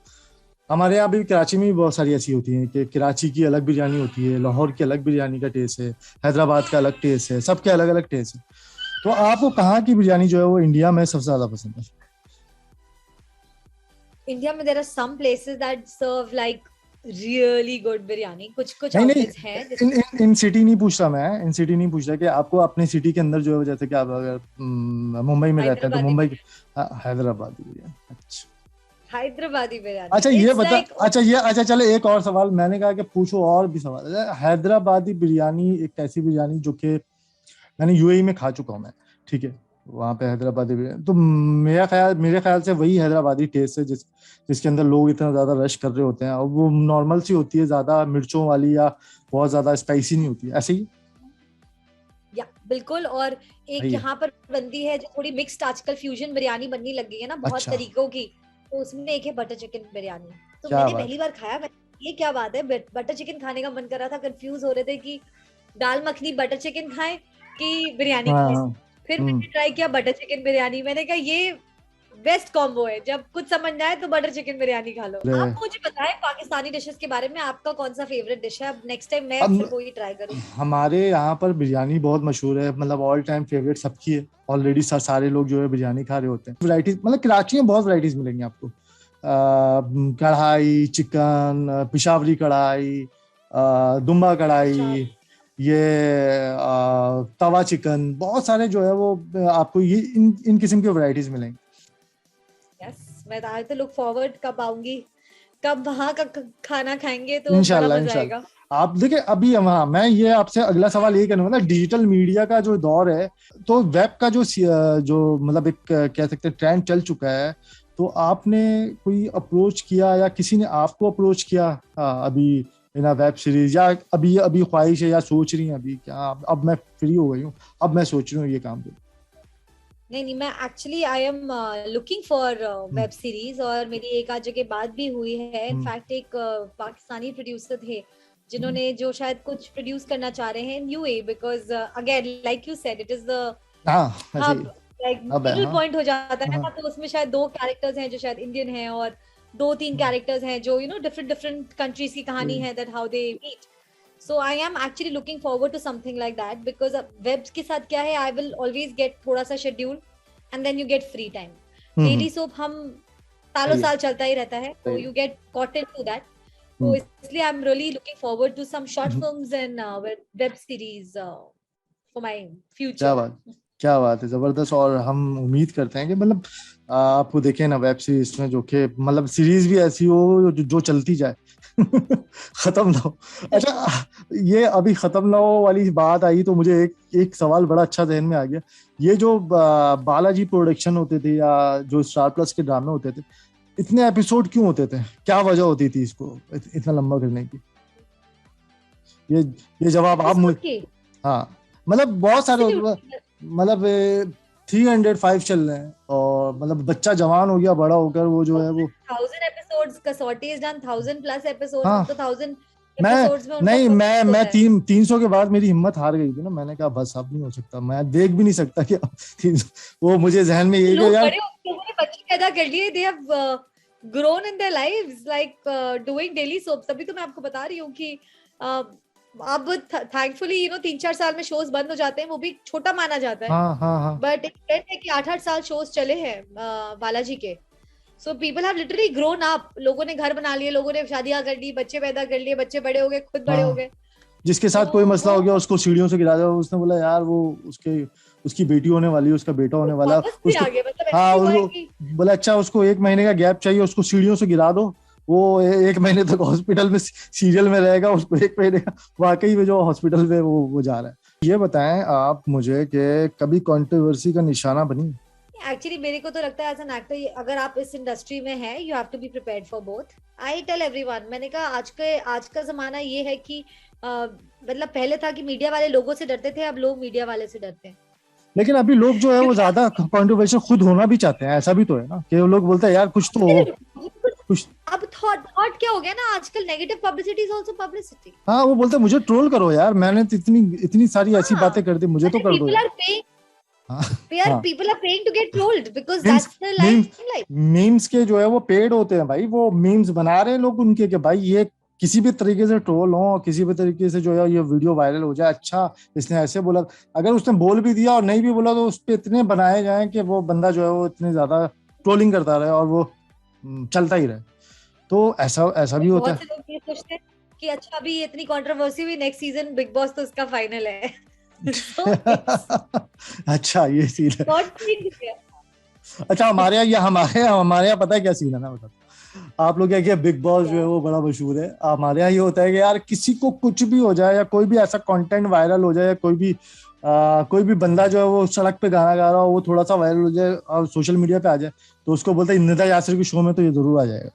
हमारे यहाँ भी कराची में भी बहुत सारी ऐसी होती हैं कि कराची की अलग बिरयानी होती है, लाहौर की अलग बिरयानी का टेस्ट है, हैदराबाद का अलग टेस्ट है, सबके अलग अलग टेस्ट है। तो आपको कहाँ की बिरयानी जो है वो इंडिया में सबसे ज्यादा पसंद है? इंडिया में there are some places that serve like really good biryani, कुछ कुछ नहीं नहीं, आउटलेट्स हैं इन सिटी नहीं पूछ रहा मैं, इन सिटी नहीं पूछ रहा कि आपको अपने सिटी के अंदर जो है, जैसे कि आप अगर मुंबई में रहते हैं तो हैदराबादी मुंबई की बिरयानी। हैदराबादी बिरयानी। अच्छा। हैदराबादी बिरयानी अच्छा ये इट्स बता, लाइक। अच्छा ये, अच्छा चले एक और सवाल, मैंने कहा कि पूछो और भी सवाल। अच्छा, हैदराबादी बिरयानी एक ऐसी बिरयानी जो कि मैंने यूएई में खा चुका हूँ मैं, ठीक है, वहां पे हैदराबादी बिरयानी तो मेरे ख्याल से वही हैदराबादी टेस्ट है जिसके अंदर लोग इतना ज्यादा रश कर रहे होते हैं, और वो नॉर्मल सी होती है, ज्यादा मिर्चों वाली या बहुत ज्यादा स्पाइसी नहीं होती है, ऐसे ही। या बिल्कुल। और एक सही है। यहाँ पर बनती है जो थोड़ी मिक्स्ड, आजकल फ्यूजन बिरयानी बनने लग गई है ना बहुत अच्छा। तरीकों की। तो उसमें एक है बटर चिकन बिरयानी। तो क्या मैंने बात पहली बार खाया, ये क्या बात है, बटर चिकन खाने का मन कर रहा था, कंफ्यूज हो रहे थे कि दाल मखनी बटर चिकन खाएं कि है। बिरयानी हाँ खाएं। हाँ। फिर हम्म। मैंने ट्राई किया बटर चिकन बिरयानी, मैंने कहा ये बेस्ट कॉम्बो है, जब कुछ समझ ना आए तो बटर चिकन बिरयानी खा लो। आप मुझे बताएं पाकिस्तानी डिशेस के बारे में, आपका कौन सा फेवरेट डिश है, अब नेक्स्ट टाइम मैं फिर अब वही ट्राई करूँ। हमारे यहाँ पर बिरयानी बहुत मशहूर है, मतलब ऑल टाइम फेवरेट सबकी है। ऑलरेडी सारे लोग जो है बिरयानी खा रहे होते हैं। वैरायटीज मतलब कराची में बहुत वैरायटीज मिलेंगी आपको। कढ़ाई चिकन, पिशावरी कढ़ाई, दुम्बा अच्छा। कढ़ाई, ये तवा चिकन, बहुत सारे जो है वो आपको ये इन किस्म की वैरायटीज मिलेंगी। यस, मैं आई तो लुक फॉरवर्ड, कब आऊंगी, कब वहां का खाना खाएंगे तो बड़ा इंशाल्लाह मजा आएगा। इंशाल्लाह। आप देखिए अभी वहाँ मैं ये आपसे अगला सवाल ये करूंगा ना, डिजिटल मीडिया का जो दौर है, तो वेब का जो मतलब एक कह सकते हैं ट्रेंड चल चुका है, तो आपने कोई अप्रोच किया या किसी ने आपको अप्रोच किया अभी इन वेब सीरीज, या अभी अभी ख्वाहिश है या सोच रही हैं अभी क्या अब मैं फ्री हो गई हूँ, अब मैं सोच रही हूँ ये काम करूँ? नहीं नहीं, मैं actually I am looking for hmm. Web series, और मेरी एक आध जगह बात भी हुई है। हम्म। इनफैक्ट एक पाकिस्तानी प्रोड्यूसर थे हम्म। जिन्होंने जो शायद कुछ प्रोड्यूस करना चाह रहे हैं in UAE, because again like you said it is the हाँ ऐसे हब, ही। लाइक अब है मिडल हाँ। पॉइंट हो जाता है हाँ। ना। तो उसमें शायद दो कैरेक्टर्स हैं जो शायद इंडियन हैं, और दो तीन हम्म। कैरेक्टर्स हैं जो डिफरेंट डिफरेंट कंट्रीज की कहानी हम्म। है, that how they meet. So I am actually looking forward to something like that, because web के साथ क्या है, आई विल ऑलवेज गेट थोड़ा सा schedule and then you get free time. Daily soap हम सालों सही है। साल चलता ही रहता है, सही तो है। You get caught into that. तो हम्म। इसलिए I am really looking forward to some short hmm. Films and web series for my क्या फ्यूचर। बात, क्या बात है, जबरदस्त। और हम उम्मीद करते हैं कि मतलब आपको देखें ना वेब सीरीज में, जो कि मतलब सीरीज भी ऐसी हो जो चलती जाए। खत्म ना हो। अच्छा, ये अभी खत्म ना हो वाली बात आई तो मुझे एक एक सवाल बड़ा अच्छा जहन में आ गया। ये जो बालाजी प्रोडक्शन होते थे या जो स्टार प्लस के ड्रामे होते थे, इतने एपिसोड क्यों होते थे, क्या वजह होती थी इसको इतना लंबा करने की? ये ये जवाब आप एपिसोड के हाँ, मतलब बहुत सारे एब्सोल्युटली। मतलब 305 चल रहे हैं, और मतलब बच्चा जवान हो गया, बड़ा होकर वो जो है वो। 1000 एपिसोड्स, कसौटी इज डन 1000+ एपिसोड्स, अब हाँ। तो 1000 मैं एपिसोड्स में उनका नहीं, मैं प्रोग्रेस मैं होता है। 300 के बाद मेरी हिम्मत हार गई थी ना, मैंने कहा बस अब नहीं हो सकता, मैं देख भी नहीं सकता कि अब 300। वो मुझे जहन में ये कि लोग यार। बड़े लोगों ने बच्चे पैदा कर लिए, they have grown in their lives like doing daily soap. तभी तो मैं आपको बता रही हूँ कि अब थैंकफुली 3-4 साल में शोज बंद हो जाते हैं, वो भी छोटा माना जाता है। हाँ हाँ हाँ। बट एक ट्रेंड है कि 8-8 साल शोज चले हैं बालाजी के। So people have literally grown up, लोगों ने घर बना लिए, लोगों ने शादियां कर ली, बच्चे पैदा कर लिए, बच्चे बड़े हो गए, खुद बड़े हो हाँ गए। जिसके तो साथ कोई मसला वो हो गया उसको सीढ़ियों से गिरा दिया, उसने बोला यार वो उसके उसकी बेटी होने वाली है, उसका बेटा होने वाला है, वापस भी उसको। आ गए, मतलब ऐसा हाँ भी हुआ है उसको कि बोला अच्छा उसको 1 महीने का गैप चाहिए, उसको सीढ़ियों से गिरा दो, वो 1 महीने तक हॉस्पिटल में सीरियल में रहेगा, उसको 1 महीने का वाकई में जो हॉस्पिटल में वो जा रहा है। ये बताएं आप मुझे कि कभी कंट्रोवर्सी का निशाना बनी? एक्चुअली मेरे को तो लगता है एज एन एक्टर, अगर आप इस इंडस्ट्री में हैं, you have to be prepared for both. I tell everyone, मैंने कहा आज का जमाना ये है कि मतलब पहले था कि मीडिया वाले लोगों से डरते थे, अब लोग मीडिया वाले से डरते हैं। लेकिन अभी लोग जो है वो क्योंकि ज्यादा कंट्रोवर्शियल खुद होना भी चाहते हैं, ऐसा भी तो है ना कि वो लोग बोलते हैं यार कुछ तो हो, कुछ। अब थॉट क्या हो गया ना आजकल, negative publicity is also publicity. हाँ, वो बोलते हैं मुझे ट्रोल करो यार, मैंने तो इतनी इतनी सारी ऐसी हाँ, बातें कर दी, मुझे तो कर दो पीपल यार। आर पेइंग, हाँ हाँ। people are paying to get trolled because memes that's the memes limelight। Memes के जो है वो पेड होते हैं भाई, वो मीम्स बना रहे हैं लोग उनके, कि भाई ये किसी भी तरीके से ट्रोल हो, किसी भी तरीके से जो है ये वीडियो वायरल हो जाए, अच्छा इसने ऐसे बोला। अगर उसने बोल भी दिया और नहीं भी बोला तो उस पर इतने बनाए जाए कि वो बंदा जो है वो इतनी ज्यादा ट्रोलिंग करता रहे और वो चलता ही रहे। तो ऐसा ऐसा भी होता बहुत है। से लोग ये सोचते हैं कि अच्छा अभी ये इतनी कंट्रोवर्सी हुई, नेक्स्ट सीजन बिग बॉस तो उसका फाइनल है। So it's अच्छा ये सीन है। not changed here। अच्छा हमारे यहाँ पता है क्या सीन है ना, बता। आप लोग क्या किया, बिग बॉस जो है क्या? वो बड़ा मशहूर है, हमारे यहाँ ये होता है कि यार किसी को कुछ भी हो जाए या कोई भी ऐसा कंटेंट वायरल हो जाए या कोई भी बंदा जो है वो सड़क पे गाना गा रहा हो, वो थोड़ा सा वायरल हो जाए और सोशल मीडिया पे आ जाए, तो उसको बोलते हैं निदा यासर के शो में तो ये जरूर आ जाएगा।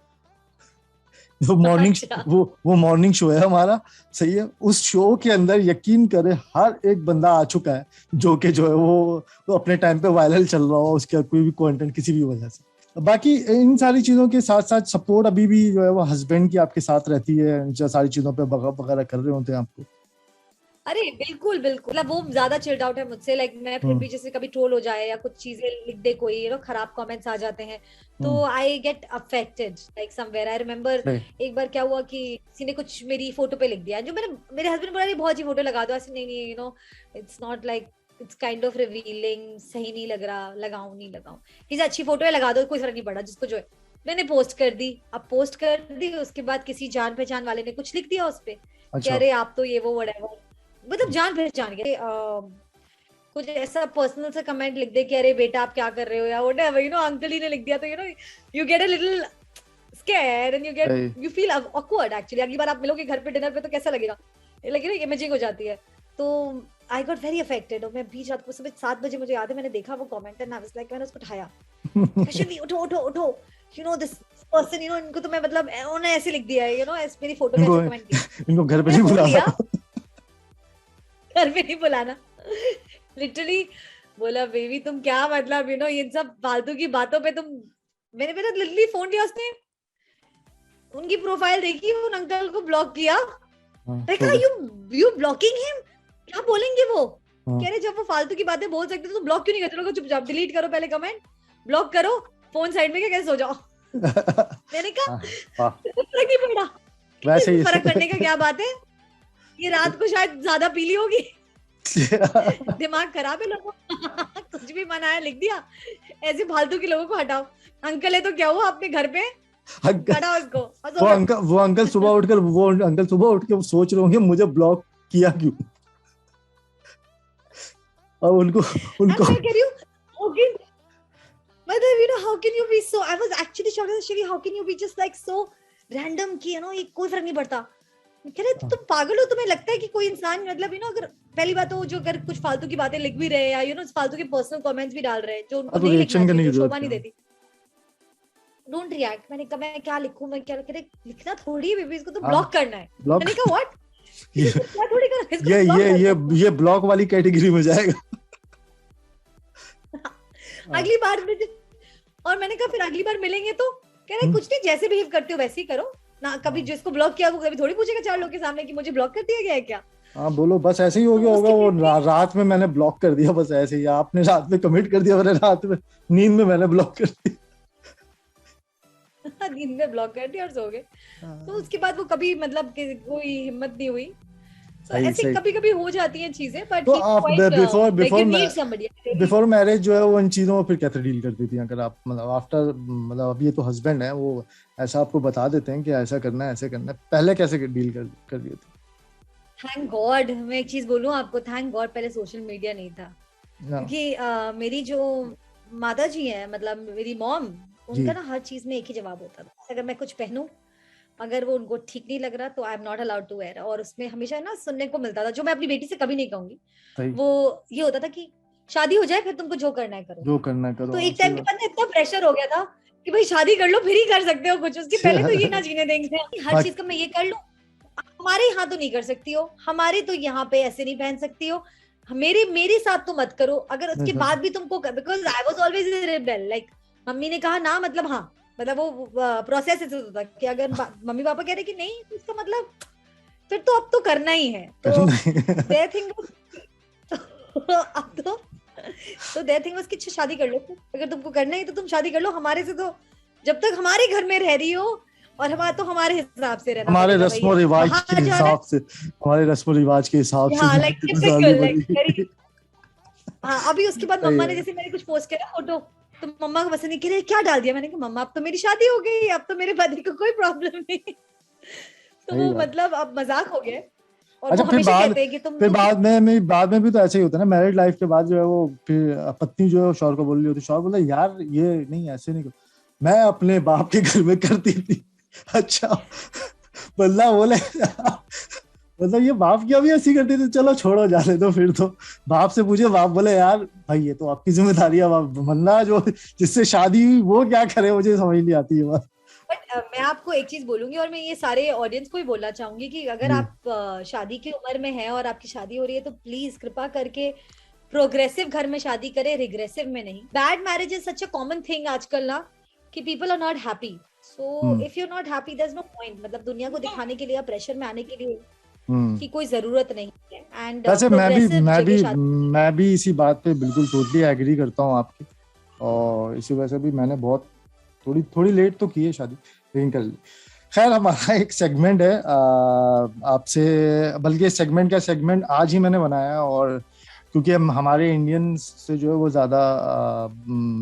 वो मॉर्निंग अच्छा, वो मॉर्निंग शो है हमारा, सही है। उस शो के अंदर यकीन करे हर एक बंदा आ चुका है जो कि जो है वो अपने टाइम पे वायरल चल रहा हो उसका कोई भी कंटेंट किसी भी वजह से। बाकी इन सारी चीजों के साथ साथ सपोर्ट अभी भी जो है वो हस्बैंड की आपके साथ रहती है, इन सारी चीजों पे वगैरह कर रहे होते हैं आपको। अरे बिल्कुल बिल्कुल, मतलब वो ज्यादा चिल्ड आउट है मुझसे। लाइक मैं फिर भी जैसे कभी ट्रोल हो जाए या कुछ चीजें लिख दे कोई, खराब कमेंट्स आ जाते हैं, तो I get affected like somewhere. I remember एक बार क्या हुआ कि किसी ने कुछ मेरी फोटो पे लिख दिया, जो मेरे हस्बैंड बोला बहुत अच्छी फोटो लगा दो, ऐसे नहीं नहीं it's not like, it's kind of revealing, सही नहीं लग रहा, लगाऊं नहीं लगाऊं, किसी अच्छी फोटो है लगा दो, कोई फर्क नहीं पड़ा जिसको जो है। मैंने पोस्ट कर दी, अब पोस्ट कर दी, उसके बाद किसी जान पहचान वाले ने कुछ लिख दिया उस पे कि अच्छा। अरे आप तो ये वो व्हाटएवर, मतलब जान पहचान के कुछ ऐसा पर्सनल सा कमेंट लिख दे कि अरे बेटा आप क्या कर रहे हो या व्हाटएवर, अंकल ही ने लिख दिया, तो you get a little scared and you feel awkward. Actually अगली बार आप मिलोगे घर पे डिनर पे तो कैसा लगेगा, लेकिन इमेजिंग हो जाती है। तो आई गॉट वेरी अफेक्टेड, और मैं बीच रात को सुबह 7 बजे मुझे याद है मैंने देखा वो comment and I was like, मैंने उसको उठाया, अश्विनी उठो उठो उठो, दिस पर्सन इनको तो मैं मतलब उन्होंने ऐसे लिख दिया है, मेरी फोटो पे ऐसे कमेंट किया। इनको घर पे मैंने नहीं फोन बुला लिया, घर पे नहीं बुलाना, लिटरली बोला बेबी तुम क्या मतलब इन सब फालतू की बातों पे तुम, मैंने लिटरली फोन लिया, उसने उनकी प्रोफाइल देखी, उन अंकल को ब्लॉक किया। देखा यू ब्लॉकिंग हिम, क्या बोलेंगे वो, कह रहे जब वो फालतू की बातें बोल सकते तो ब्लॉक क्यों नहीं करते, चुपचाप डिलीट करो पहले कमेंट, ब्लॉक करो, फोन साइड में कैसे सो जाओ। मैंने कहा फर्क नहीं पड़ा, वैसे ही फर्क पड़ने का क्या बात है, ये रात को शायद ज्यादा पीली होगी। दिमाग खराब है लोगों कुछ भी मना है लिख दिया, ऐसे फालतू के लोगों को हटाओ। अंकल है तो क्या हुआ अपने घर पे, हटाओ उसको। वो अंकल सुबह उठ के सोच रहे होंगे मुझे ब्लॉक किया क्यों, और उनको उनको मैं कह रही हूँ मतलब how can you be so, I was actually shocked actually, how can you be just like so random कि ये कोई फर्क नहीं पड़ता। कह रहे तुम पागल हो, तुम्हें लगता है कि कोई इंसान मतलब अगर पहली बात तो जो अगर कुछ फालतू की बातें लिख भी रहे हैं या फालतू के पर्सनल कमेंट्स भी डाल रहे हैं जो उनको नहीं लिखना चाहिए, जो शोभा नहीं देती, डोंट रिएक्ट। मैंने कहा मैं क्या लिखूं, मैं क्या लिखना थोड़ी है बेबी, इसको तो ब्लॉक करना है। मैंने कहा व्हाट, क्या थोड़ी करना है, ये ब्लॉक वाली कैटेगरी में जाएगा। अगली बार और मैंने कहा फिर अगली बार मिलेंगे तो कह रहे कुछ नहीं, जैसे बिहेव करते हो वैसे ही करो ना, कभी जिसको ब्लॉक किया वो कभी थोड़ी पूछेगा 4 लोग के सामने कि मुझे ब्लॉक कर दिया गया है क्या। हाँ बोलो, बस ऐसे ही हो गया होगा, वो रात में मैंने ब्लॉक कर दिया, बस ऐसे ही आपने रात में कमिट कर दिया, मैंने रात में नींद में मैंने ब्लॉक कर दिया। नींद में ब्लॉक कर दिया और सो गए। तो उसके बाद वो कभी मतलब कोई हिम्मत नहीं हुई। ऐसे कभी-कभी हो जाती हैं चीजें, बट तो आप बिफोर मैरिज जो है वो इन चीजों में फिर कैसे डील करती थी, अगर आप मतलब आफ्टर, मतलब अब ये तो हस्बैंड है वो ऐसा आपको बता देते हैं कि ऐसा करना है ऐसे करना है, पहले कैसे डील कर रही थी? थैंक गॉड, मैं एक चीज बोलूं आपको, थैंक गॉड पहले सोशल मीडिया नहीं था, क्योंकि मेरी जो माता जी है, मतलब मेरी मॉम, उनका ना हर चीज में एक ही जवाब होता था, अगर मैं कुछ पहनूं अगर वो उनको ठीक नहीं लग रहा तो I am not allowed to wear, और उसमें हमेशा ना सुनने को मिलता था जो मैं अपनी बेटी से कभी नहीं कहूंगी, वो ये होता था कि शादी हो जाए फिर तुमको जो करना है करो, जो करना है करो। तो एक टाइम के बाद इतना प्रेशर हो गया था कि भाई शादी कर लो फिर ही कर सकते हो कुछ, उसके पहले तो ये ना जीने देंगे हर चीज का मैं ये कर लूं, हमारे यहाँ तो नहीं कर सकती हो, हमारे तो यहाँ पे ऐसे नहीं पहन सकती हो, मेरे साथ तो मत करो, अगर उसके बाद भी तुमको, because I was always rebel, like mummy ने कहा ना मतलब हाँ, मतलब वो प्रोसेस ऐसे होता था कि अगर मम्मी पापा कह रहे कि नहीं तो इसका मतलब फिर तो अब तो करना ही है, तो देयर थिंग अब तो देयर थिंग वाज कि शादी कर लो, अगर तुमको करना है तो तुम शादी कर लो, हमारे से तो जब तक हमारे घर में रह रही हो और तो हमारे हिसाब से रहना, हमारे रस्म और रिवाज के हिसाब से, हमारे रस्म और रिवाज के हिसाब से। हाँ लाइक टिपिकल, हाँ अभी उसके बाद मम्मा ने जैसे मैंने कुछ पोस्ट किया फोटो, तो मम्मा को पसंद नहीं, कह रहे क्या डाल दिया, मैंने कहा मम्मा अब तो मेरी शादी हो गई, अब तो मेरे पति को कोई प्रॉब्लम नहीं, तो वो मतलब अब मजाक हो गया। और अच्छा, वो हमेशा कहते हैं कि तुम फिर बाद में भी तो ऐसे ही होता है ना, मैरिड लाइफ के बाद जो है वो फिर पत्नी जो है शौहर को बोल रही होती है, शौहर बोला यार ये नहीं ऐसे नहीं, मैं अपने बाप के घर में करती थी। अच्छा बल्ला बोले मतलब ये बाप की अभी ऐसी करती थी, चलो छोड़ो जाने दो, फिर तो बाप से पूछे, बाप बोले यार भाई ये तो आपकी जिम्मेदारी है, वरना जो जिससे शादी हुई वो क्या करे, मुझे समझ नहीं आती है बात। बट मैं आपको एक चीज बोलूंगी और मैं ये सारे ऑडियंस को ही बोलना चाहूंगी कि अगर आप शादी की उम्र में हैं और आपकी शादी हो रही है तो प्लीज कृपा करके प्रोग्रेसिव घर में शादी करें, रिग्रेसिव में नहीं। Bad marriage is such a common thing आजकल ना, कि people are not happy, so if you are not happy there is no point, मतलब दुनिया को दिखाने के लिए, प्रेशर में आने के लिए की कोई जरूरत नहीं है। एंड वैसे मैं भी इसी बात पे बिल्कुल टोटली एग्री करता हूँ आपकी, और इसी वजह से भी मैंने बहुत थोड़ी लेट तो की है शादी, लेकिन कर ली। खैर हमारा एक सेगमेंट है आपसे, बल्कि सेगमेंट आज ही मैंने बनाया, और क्योंकि हम हमारे इंडियंस से जो है वो ज़्यादा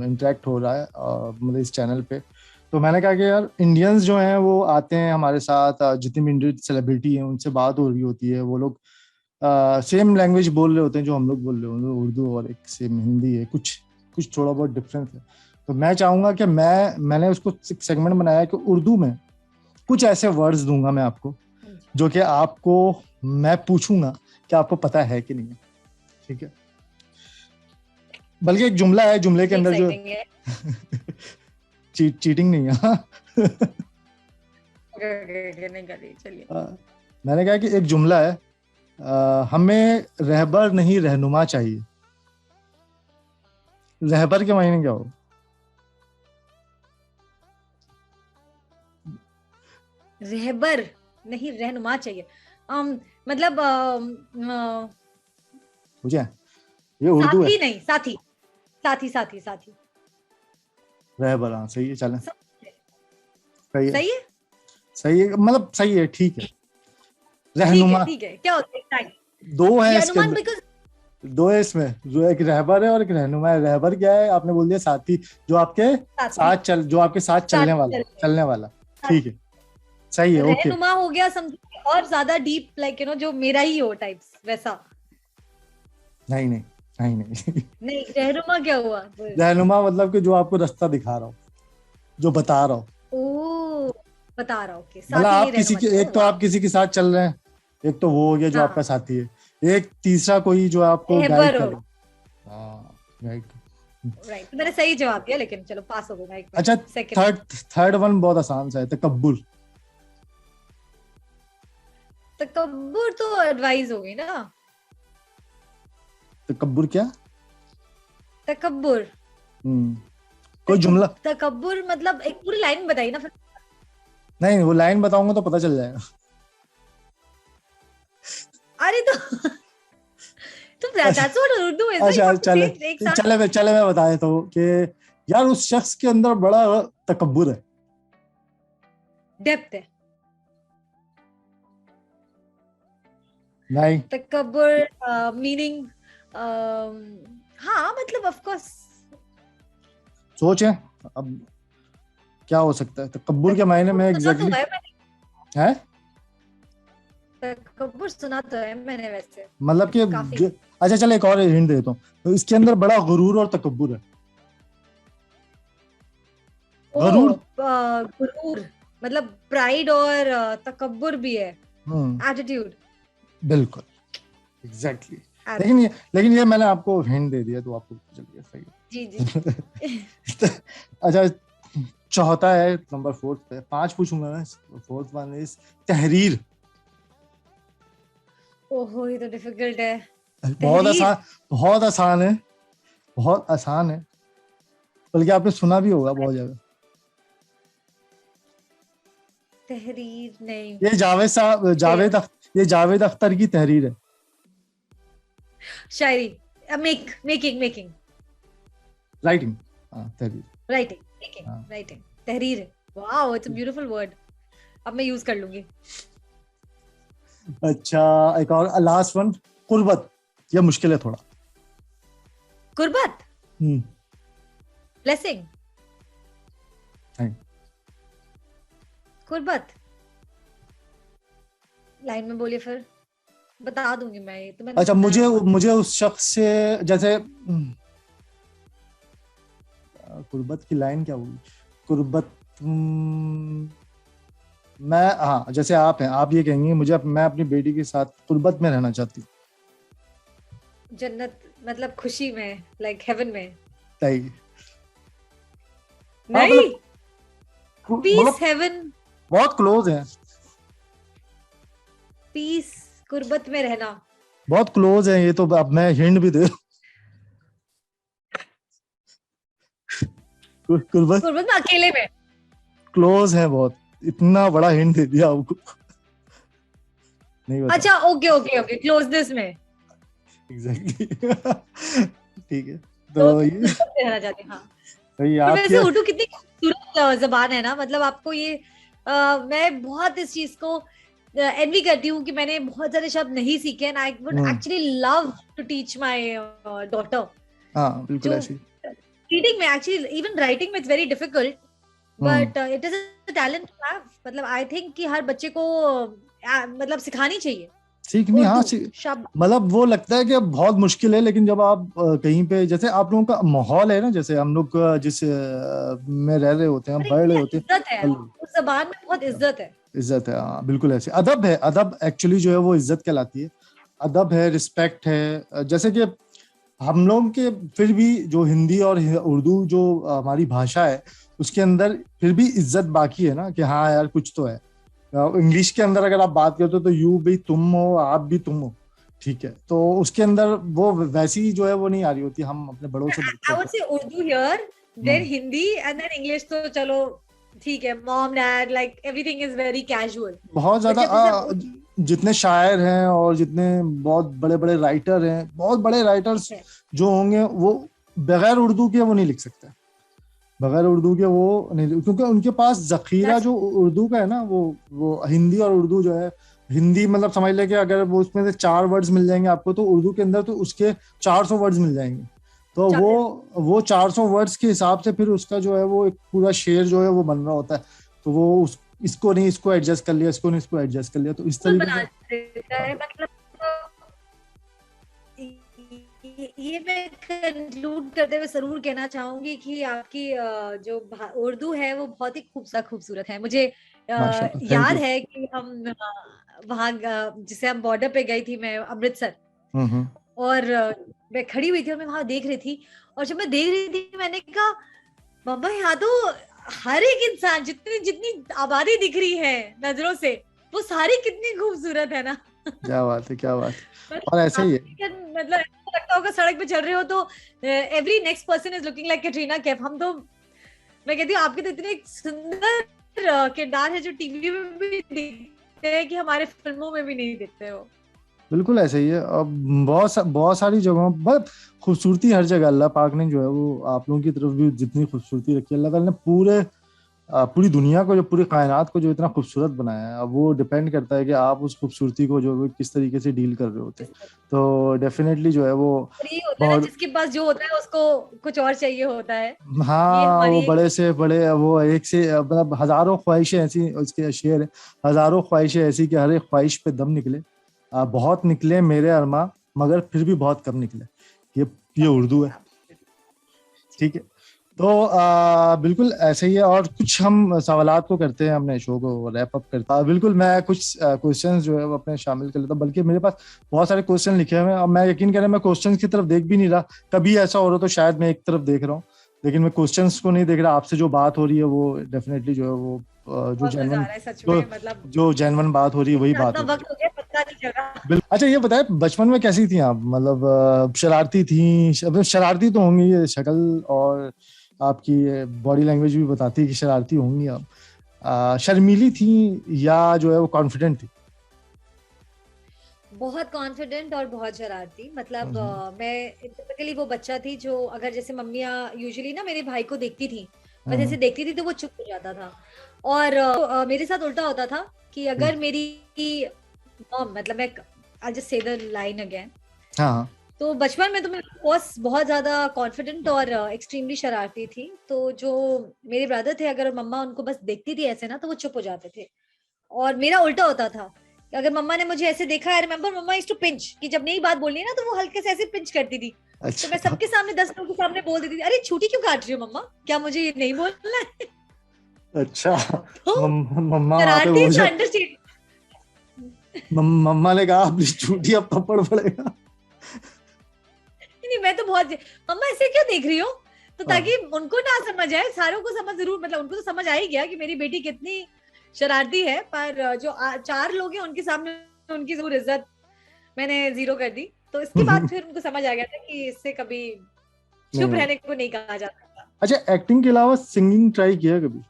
इंटरेक्ट हो रहा है मतलब इस चैनल पे, तो मैंने कहा कि यार इंडियंस जो हैं वो आते हैं हमारे साथ, जितनी भी इंडियन सेलिब्रिटी हैं उनसे बात हो रही होती है, वो लोग सेम लैंग्वेज बोल रहे होते हैं जो हम लोग बोल रहे होते हैं, उर्दू और एक सेम हिंदी है, कुछ थोड़ा बहुत डिफरेंस है। तो मैं चाहूँगा कि मैंने उसको सेगमेंट बनाया कि उर्दू में कुछ ऐसे वर्ड्स दूंगा मैं आपको, जो कि आपको मैं पूछूंगा कि आपको पता है कि नहीं है, ठीक है? बल्कि एक जुमला है, जुमले के अंदर जो चीटिंग नहीं है। मैंने कहा कि एक जुमला है, हमें रहबर नहीं रहनुमा चाहिए। रहबर के मायने क्या हो? रहबर नहीं रहनुमा चाहिए, मतलब मुझे ये उर्दू साथी है। नहीं, साथी रहबर, हाँ सही है, चलें सही है मतलब सही है, ठीक है। रहनुमा ठीक है क्या होता है? दो है इसके अंदर, दो है इसमें, जो एक रहबर है और एक रहनुमा है। रहबर क्या है? आपने बोल दिया साथी, जो आपके साथ चलने वाला, ठीक है, सही है, ओके। रहनुमा हो गया समथिंग और ज्यादा डीप, लाइक यू नो जो मेरा ही हो टाइप्स वैसा। नहीं रहनुमा क्या हुआ? रहनुमा मतलब कि जो आपको रास्ता दिखा रहा हो, जो बता रहा हो। ओ बता रहा हूँ, मतलब आप किसी के, एक तो आप किसी के साथ चल रहे हैं, एक तो वो हो गया जो आपका साथी है, एक तीसरा कोई जो आपको गाइड करे। राइट, तो मैंने सही जवाब दिया, लेकिन चलो पास हो गया। अच्छा, थर्ड वन बहुत आसान सा है, तकब्बुर। तकब्बुर तो एडवाइस हो गई ना। तकब्बुर क्या? तकब्बुर कोई जुमला? तकब्बुर मतलब एक पूरी लाइन बताइए ना फिर। नहीं, वो लाइन बताऊंगा तो पता चल जाएगा। अरे तो that's what उर्दू है। अच्छा चले मैं बता देता हूँ कि यार उस शख्स के अंदर बड़ा तकब्बुर है, डेप्थ है। नहीं, तकब्बुर मीनिंग हाँ मतलब ऑफ कोर्स। सोच है अब क्या हो सकता है तकब्बुर के मायने में एग्जैक्टली है? तकब्बुर सुना तो है मैंने वैसे, मतलब कि अच्छा चल एक और हिंट देता हूँ, तो इसके अंदर बड़ा गुरूर और तकब्बुर है। गुरूर मतलब प्राइड और तकब्बुर भी है, एटीट्यूड। बिल्कुल, एग्जैक्टली। लेकिन ये मैंने आपको हिंट दे दिया तो आपको चलिए सही है। जी जी। अच्छा, चौथा है नंबर 4 पे, 5 पूछूंगा मैं। 4th वन इज तहरीर। ओहो, ये तो डिफिकल्ट है। बहुत तहरीर। आसान, बहुत आसान है, बहुत आसान है, बल्कि आपने सुना भी होगा बहुत ज्यादा। तहरीर नहीं। ये जावेद साहब, ये जावेद अख्तर की तहरीर है। शायरी। मेकिंग। राइटिंग। हाँ, तहरीर। राइटिंग। मेकिंग। हाँ। राइटिंग। तहरीर। Wow, it's a beautiful word. अब मैं यूज कर लूंगी। अच्छा, एक और लास्ट वन, कुर्बत। ये मुश्किल है थोड़ा। कुर्बत। हम्म। ब्लेसिंग। नहीं। कुर्बत। लाइन में बोलिए फिर, बता दूंगी मैं, ये तो मैंने अच्छा, सुना है बहुत। मुझे उस शख्स से, जैसे कुर्बत की लाइन क्या होगी? कुर्बत, मैं, हाँ, जैसे आप हैं, आप ये कहेंगे मुझे, मैं अपनी बेटी के साथ कुर्बत में रहना चाहती हूँ। जन्नत मतलब खुशी में, लाइक हेवन में। नहीं। हाँ, नहीं। पीस मतलब हेवन। बहुत क्लोज है, पीस। कुर्बत में रहना। बहुत क्लोज है ये तो। अब मैं हिंट भी दे, कुर्बत कुर्बत में अकेले में। क्लोज है बहुत, इतना बड़ा हिंट दे दिया आपको। नहीं बता। अच्छा, ओके ओके ओके, क्लोजनेस में। एग्जैक्टली। ठीक है, तो तो ये कुर्बत में रहना चाहते हैं, हाँ। सही पर आपके। वैसे उर्दू कितनी खूबसूरत जबान है ना, मतलब आपको ये मैं बहुत इस चीज को एनवी करती हूँ कि मैंने बहुत सारे शब्द नहीं सीखे, and I would actually love to teach my daughter. हाँ, बिल्कुल जो ऐसी। रीडिंग में एक्चुअली, इवन राइटिंग में it's very difficult, but it is a talent to have. मतलब आई थिंक कि हर बच्चे को मतलब सिखानी चाहिए सीखनी, हाँ, उर्दू शब्द। मतलब वो लगता है कि अब बहुत मुश्किल है, लेकिन जब आप कहीं पे, जैसे आप लोगों का माहौल है ना, जैसे हम लोग जिस में रह रहे होते हैं, हम और बढ़ रहे क्या होते इज्जत है, हैं। उस जबान में बहुत इज्जत है। इज्जत है, हाँ, बिल्कुल ऐसे। अदब है, अदब एक्चुअली जो है वो इज्जत कहलाती है। अदब है, रिस्पेक्ट है। जैसे कि हम लोग के, फिर भी जो हिंदी और उर्दू जो हमारी भाषा है, उसके अंदर फिर भी इज्जत बाकी है ना, कि हाँ यार कुछ तो है। इंग्लिश के अंदर अगर आप बात करते हो तो यू भी तुम हो, आप भी तुम हो, ठीक है, तो उसके अंदर वो वैसी जो है वो नहीं आ रही होती, हम अपने बड़ों से बात आई वुड करते से उर्दू हियर, हैं। Then Hindi, and then English. तो चलो ठीक है, mom dad, like everything is very casual. बहुत बट ज्यादा जब जैसे जितने शायर हैं और जितने बहुत बड़े बड़े राइटर हैं, बहुत बड़े राइटर्स है, जो होंगे, वो बगैर उर्दू के वो नहीं लिख सकते। बगैर उर्दू के वो नहीं, क्योंकि उनके पास जखीरा that's जो उर्दू का है ना, वो हिंदी और उर्दू जो है, हिंदी मतलब समझ ले कि अगर वो उसमें से 4 वर्ड्स मिल जाएंगे आपको, तो उर्दू के अंदर तो उसके 400 वर्ड्स मिल जाएंगे। तो चादर। वो 400 वर्ड्स के हिसाब से फिर उसका जो है वो एक पूरा शेर जो है वो बन रहा होता है। तो वो इसको नहीं इसको एडजस्ट कर लिया, इसको नहीं इसको एडजस्ट कर लिया, तो इस तरीके बना से। देता है, मतलब ये मैं कंक्लूड करते हुए जरूर कहना चाहूंगी कि आपकी जो उर्दू है वो बहुत ही खूबसूरत खूबसूरत है। मुझे माशाल्लाह, थैंक याद यू। है कि हम वहाँ जिसे हम बॉर्डर पे गई थी, मैं अमृतसर, हम्म। और मैं खड़ी हुई थी और मैं वहां देख रही थी। और जब मैं देख रही थी, मैंने कहा मम्मा, यहाँ तो हर एक इंसान, जितनी जितनी आबादी दिख रही है नजरों से, वो सारी कितनी खूबसूरत है ना। क्या बात है, क्या बात है, मतलब और ऐसा ही है। मतलब ऐसा लगता होगा सड़क पे चल रहे हो तो every next person is looking like Katrina Kaif. हम तो, मैं कहती हूँ आपके तो इतने सुंदर किरदार है जो टीवी में भी दिखते हैं कि हमारे फिल्मों में भी नहीं दिखते हो। बिल्कुल ऐसा ही है। अब बहुत सारी जगहों, बहुत खूबसूरती हर जगह अल्लाह पाक ने जो है वो आप लोगों की तरफ भी जितनी खूबसूरती रखी है, अल्लाह ताला ने पूरी दुनिया को, जो पूरी कायनात को जो इतना खूबसूरत बनाया है, अब वो डिपेंड करता है कि आप उस खूबसूरती को जो है किस तरीके से डील कर रहे होते हैं। तो डेफिनेटली जो है वो और ये होता है ना, बहुत, जिसके पास जो होता है उसको कुछ और चाहिए होता है। ये हाँ, वो हमारी एक बड़े से बड़े, वो एक से मतलब हजारों ख्वाहिशें ऐसी, उसके शेर है, हजारों ख्वाहिशें ऐसी कि हर एक ख्वाहिश पे दम निकले, बहुत निकले मेरे अरमा, मगर फिर भी बहुत कम निकले। ये ये उर्दू है, ठीक है। तो बिल्कुल ऐसे ही है, और कुछ हम सवालात को करते हैं, अपने शो को रैप अप करते हैं। बिल्कुल मैं कुछ क्वेश्चंस जो है वो अपने शामिल कर लेता हूँ, बल्कि मेरे पास बहुत सारे क्वेश्चन लिखे हुए हैं। अब मैं यकीन करें, मैं क्वेश्चंस की तरफ देख भी नहीं रहा। कभी ऐसा हो रहा तो शायद मैं एक तरफ देख रहा हूँ, लेकिन मैं क्वेश्चंस को नहीं देख रहा। आपसे जो बात हो रही है वो डेफिनेटली जो है वो जो बहुत मजा आ जेन्युइन रहा है सच जो में, मतलब जो जेन्युइन बात हो रही है वही बात इतना हो रही है। वक्त हो गया पता नहीं चल रहा। बिल्कुल। अच्छा ये बताए, बचपन में कैसी थी आप? मतलब शरारती थी? शरारती तो होंगी, ये शक्ल और आपकी बॉडी लैंग्वेज भी बताती है कि शरारती होंगी आप। शर्मीली थी या जो है वो कॉन्फिडेंट थी? बहुत कॉन्फिडेंट और बहुत शरारती, मतलब हम्म। मैं टिपिकली वो बच्चा थी जो, अगर जैसे मम्मियाँ यूजुअली ना मेरे भाई को देखती थी, मैं हम्म। जैसे देखती थी तो वो चुप हो जाता था। और मेरे साथ उल्टा होता था कि हम्म। अगर मेरी मॉम, मतलब मैं I just say the line again, हाँ हाँ। तो बचपन में तो मैं बहुत बहुत ज्यादा कॉन्फिडेंट और एक्सट्रीमली शरारती थी। तो जो मेरे ब्रदर थे, अगर मम्मा उनको बस देखती थी ऐसे ना, तो वो चुप हो जाते थे। और मेरा उल्टा होता था कि अगर मम्मा ने मुझे ऐसे देखा, I remember mamma used to pinch, कि जब नई बात बोलनी है ना तो वो हल्के से ऐसे पिंच करती थी। तो मैं अच्छा। सबके सामने 10 लोगों के सामने बोल देती थी, अरे छुटी क्यों काट रही हो मम्मा, क्या मुझे ये नहीं बोलना है? अच्छा। तो मम्मा वहां पे शरारती बोल से जाती? अंडरस्टैंड। मम्मा ने कहा प्लीज छूटी, अब थप्पड़ पड़ेगा। नहीं, मैं तो बहुत, मम्मा ऐसे क्यों देख रही हो, तो हाँ। ताकि उनको ना समझ आए, सारों को समझ जरूर, मतलब उनको तो समझ आ ही गया कि मेरी बेटी कितनी शरारती है, पर जो चार लोग हैं उनके सामने उनकी जरूर इज्जत मैंने जीरो कर दी। तो इसके बाद फिर उनको समझ आ गया था कि इससे कभी नहीं चुप हो। रहने को नहीं कहा जा सकता। अच्छा, एक्टिंग के अलावा सिंगिंग ट्राई किया कभी?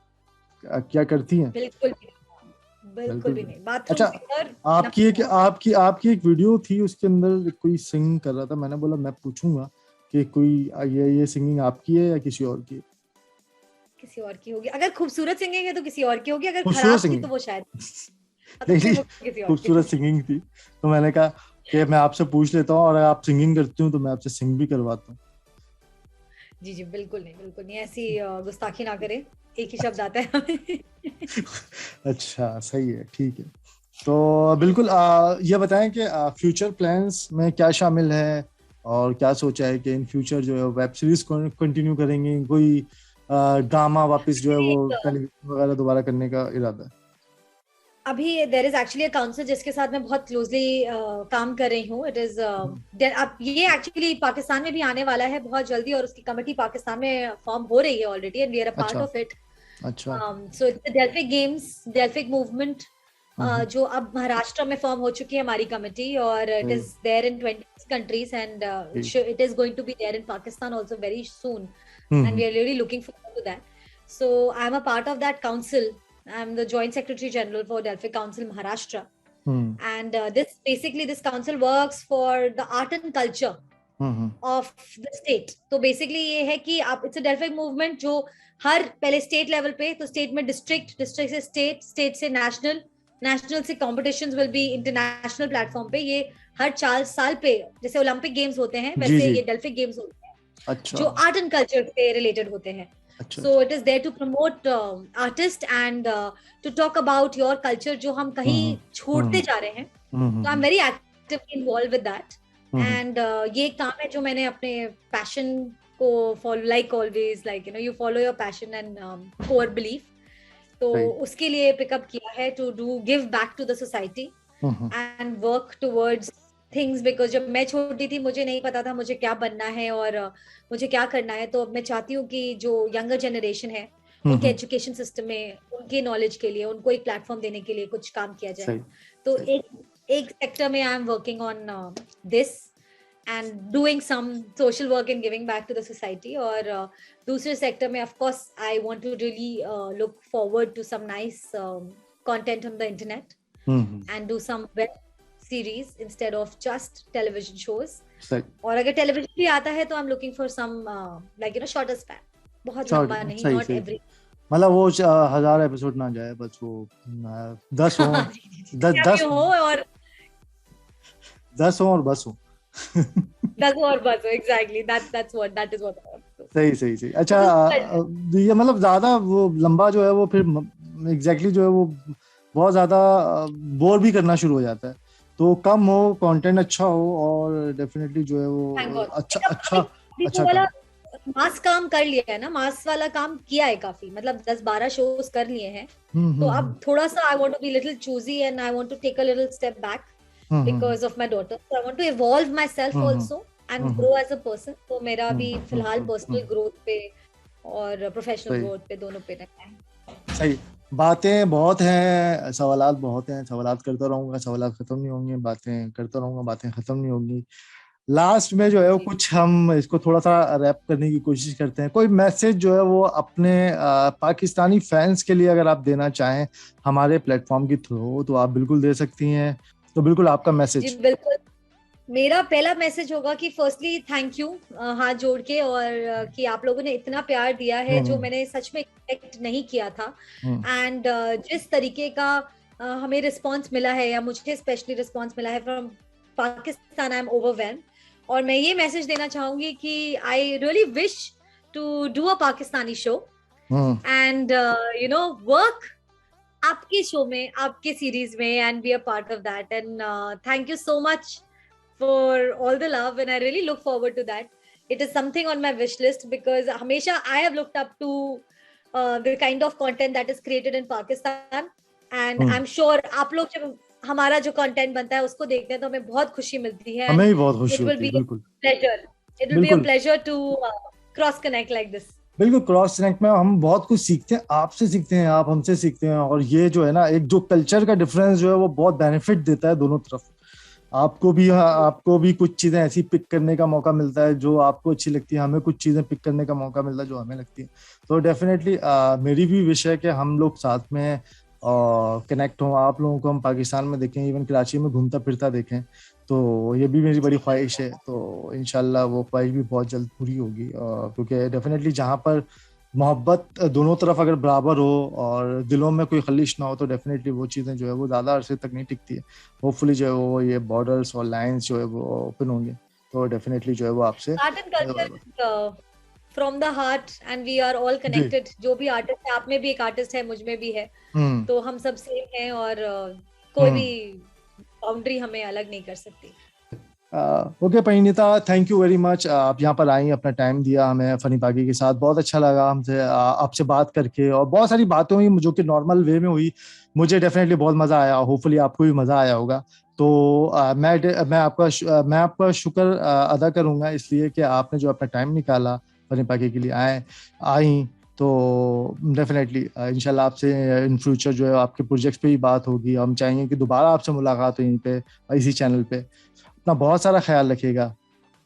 क्या करती हैं? बिल्कुल भी नहीं, बिल्कुल बिल्कुल भी भी। नहीं, बाथरूम अच्छा, सिंगर। आपकी एक वीडियो थी, उसके अंदर कोई सिंग कर रहा था। मैंने बोला मैं पूछूंगा कि कोई ये सिंगिंग आपकी है या किसी और की है? किसी और की होगी, अगर खूबसूरत सिंगिंग है तो किसी और की होगी, अगर खूबसूरत खराब थी सिंगिंग? तो वो शायद, नहीं फिर नहीं, वो किसी और की खूबसूरत होगी। सिंगिंग थी, तो मैंने कहा कि मैं आपसे पूछ लेता हूँ, और अगर आप सिंगिंग करती हूँ तो मैं आपसे सिंग भी करवाता हूँ। जी जी, बिल्कुल नहीं, बिल्कुल नहीं, ऐसी गुस्ताखी ना करें, एक ही शब्द आता है हमें। अच्छा सही है, ठीक है। तो बिल्कुल ये बताएं कि फ्यूचर प्लान्स में क्या शामिल है, और क्या सोचा है कि इन फ्यूचर जो है वेब सीरीज को कंटिन्यू करेंगे, कोई ड्रामा वापस जो है वो टेलीविजन वगैरह दोबारा करने का इरादा है? अभी there is actually a council जिसके साथ मैं बहुत क्लोजली काम कर रही हूँ। इट इज अब ये एक्चुअली पाकिस्तान में भी आने वाला है बहुत जल्दी, और उसकी कमेटी पाकिस्तान में फॉर्म हो रही है already, and we are a part अच्छा। Of it. अच्छा। So it's Delphic games, Delphic movement, hmm. जो अब महाराष्ट्र में फॉर्म हो चुकी है हमारी कमेटी, और इट सही। Is there in 20 countries, and ठीक। It is going to be there in Pakistan also very soon, and hmm. we are really looking forward to that. So I'm a part of that council. I'm the Joint Secretary General for Delphi Council Maharashtra, hmm. and this council works for the art and culture hmm. of the state. तो basically ये है कि आप, it's a Delphic movement जो हर पहले state level पे, तो state में डिस्ट्रिक्ट, डिस्ट्रिक्ट से स्टेट, स्टेट से नेशनल, नेशनल से competitions will be international platform पे। ये हर 4 साल पे, जैसे ओलंपिक गेम्स होते हैं जी वैसे जी। ये डेल्फिक गेम्स होते हैं, अच्छा। जो आर्ट एंड कल्चर से रिलेटेड होते हैं। अच्छा सो अच्छा। It is there to promote artist and to talk about your culture जो हम कहीं हम्म। छोड़ते हम्म। जा रहे हैं। तो I am hmm. Very actively involve with that, hmm. And ये काम है जो मैंने अपने पैशन को follow, like always, like you follow your passion and core belief, तो सही। उसके लिए पिकअप किया है to do give back to the society hmm. And work towards things. Because जब मैं छोटी थी मुझे नहीं पता था मुझे क्या बनना है और मुझे क्या करना है, तो अब मैं चाहती हूँ कि जो यंगर जनरेशन है उनके हम्म। एजुकेशन सिस्टम में उनके नॉलेज के लिए उनको एक प्लेटफॉर्म देने के लिए कुछ काम किया जाए। सही। तो सही। एक सेक्टर में I am working on this and doing some social work and giving back to the society, और दूसरे सेक्टर में of course I want to really look forward to some nice content on the internet hmm. and do some web series instead of just television shows. सही। और अगर television भी आता है तो I am looking for some like shorter span, बहुत short. लंबा नहीं, सही नॉट सही। एवरी। मतलब वो 1000 एपिसोड ना जाए, बस वो 10 हो। दस क्या भी दस हो, और 10 हो और बस हो। 10 और बस, एग्जैक्टली दैट इज व्हाट। सही सही सही। अच्छा, ये मतलब ज्यादा वो लंबा जो है वो फिर एग्जैक्टली जो है वो बहुत ज्यादा बोर भी करना शुरू हो जाता है। तो कम हो, कंटेंट अच्छा हो, और डेफिनेटली जो है थैंक वो गॉड। अच्छा अभी अच्छा अभी वो अच्छा वाला काम। मास काम कर लिया है ना, मास वाला काम किया है काफी, मतलब 10-12 शोज कर लिए हैं। तो अब थोड़ा सा I want to be little choosy and I want to take a little step back because of my daughter. So I want to evolve myself also and grow as a person. तो मेरा भी फिलहाल personal growth पे और professional सही growth पे दोनों पे रखना है। सही। बातें बहुत हैं, सवालात बहुत हैं, सवालात करता रहूंगा, सवालात खत्म नहीं होंगे, बातें करता रहूंगा, बातें खत्म नहीं होंगी। लास्ट में जो है वो जी कुछ हम इसको थोड़ा सा रैप करने की कोशिश करते हैं। कोई मैसेज जो है वो अपने पाकिस्तानी फैंस के लिए अगर आप देना चाहें हमारे प्लेटफॉर्म के थ्रू, तो आप बिल्कुल दे सकती हैं। तो बिल्कुल आपका जी मैसेज। बिल्कुल। मेरा पहला मैसेज होगा कि फर्स्टली थैंक यू, हाथ जोड़ के, और कि आप लोगों ने इतना प्यार दिया है जो हम्म मैंने सच में एक्सपेक्ट नहीं किया था। हम्म एंड जिस तरीके का हमें रिस्पांस मिला है, या मुझे स्पेशली रिस्पांस मिला है from Pakistan, I am overwhelm. और मैं ये मैसेज देना चाहूंगी कि I really wish to do a Pakistani show hmm and work आपके शो में, आपके सीरीज में, and be a part of that. And thank you so much for all the love, and I really look forward to that. It is something on my wish list because hamesha I have looked up to the kind of content that is created in Pakistan, and hmm. I'm sure आप लोग जब हमारा जो content बनता है उसको देखते हैं तो हमें बहुत खुशी मिलती है। हमें and भी बहुत खुशी it will होती है, be a बिल्कुल। pleasure, it will be a बिल्कुल pleasure to cross connect like this. बिल्कुल, क्रॉस कनेक्ट में हम बहुत कुछ सीखते हैं, आपसे सीखते हैं, आप हमसे सीखते हैं। और ये जो है ना, एक जो कल्चर का डिफरेंस जो है वो बहुत बेनिफिट देता है दोनों तरफ। जी आपको भी कुछ चीजें ऐसी पिक करने का मौका मिलता है जो आपको अच्छी लगती है, हमें कुछ चीजें पिक करने का मौका मिलता है जो हमें लगती है। तो डेफिनेटली मेरी भी विश है कि हम लोग साथ में कनेक्ट हों, आप लोगों को हम पाकिस्तान में देखें, इवन कराची में घूमता फिरता देखें। तो ये भी मेरी बड़ी जी ख्वाहिश है। तो इंशाल्लाह वो ख्वाहिश भी बहुत जल्द पूरी होगी, क्योंकि डेफिनेटली जहाँ पर मोहब्बत दोनों तरफ अगर बराबर हो और दिलों में कोई खलिश ना हो, तो डेफिनेटली वो चीज़ें जो है वो ज़्यादा अरसे तक नहीं टिकती है। होपफुली जो है वो ये बॉर्डर्स और लाइंस जो है वो ओपन होंगे, तो डेफिनेटली जो है वो आपसे art and culture from the heart and we are all जी। कनेक्टेड। जो भी आर्टिस्ट है, आप में भी एक आर्टिस्ट है, मुझ में भी है, हम्म तो हम सब सेम हैं, और कोई हम्म। भी बाउंड्री हमें अलग नहीं कर सकती। Okay Parineeta, thank you very much. आप यहाँ पर आई, अपना टाइम दिया हमें फनी पागी के साथ। बहुत अच्छा लगा हमसे आपसे बात करके, और बहुत सारी बातें हुई जो कि नॉर्मल वे में हुई। मुझे डेफिनेटली बहुत मजा आया, होपफुली आपको भी मजा आया होगा। तो मैं आपका शुक्र अदा करूंगा, इसलिए कि आपने जो अपना टाइम निकाला फनी पागी के लिए आई। तो डेफिनेटली इंशाल्लाह आपसे इन फ्यूचर जो है आपके प्रोजेक्ट्स पे ही बात होगी। हम चाहेंगे कि दोबारा आपसे मुलाकात हो यहीं पे, इसी चैनल पे। अपना बहुत सारा ख्याल रखिएगा,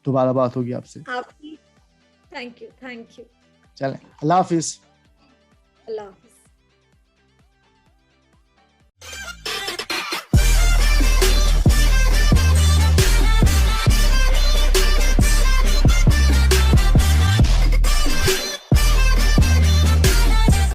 दोबारा बात होगी आपसे। आपकी। Thank you, thank you. चलें, अल्लाह हाफिज। अल्लाह।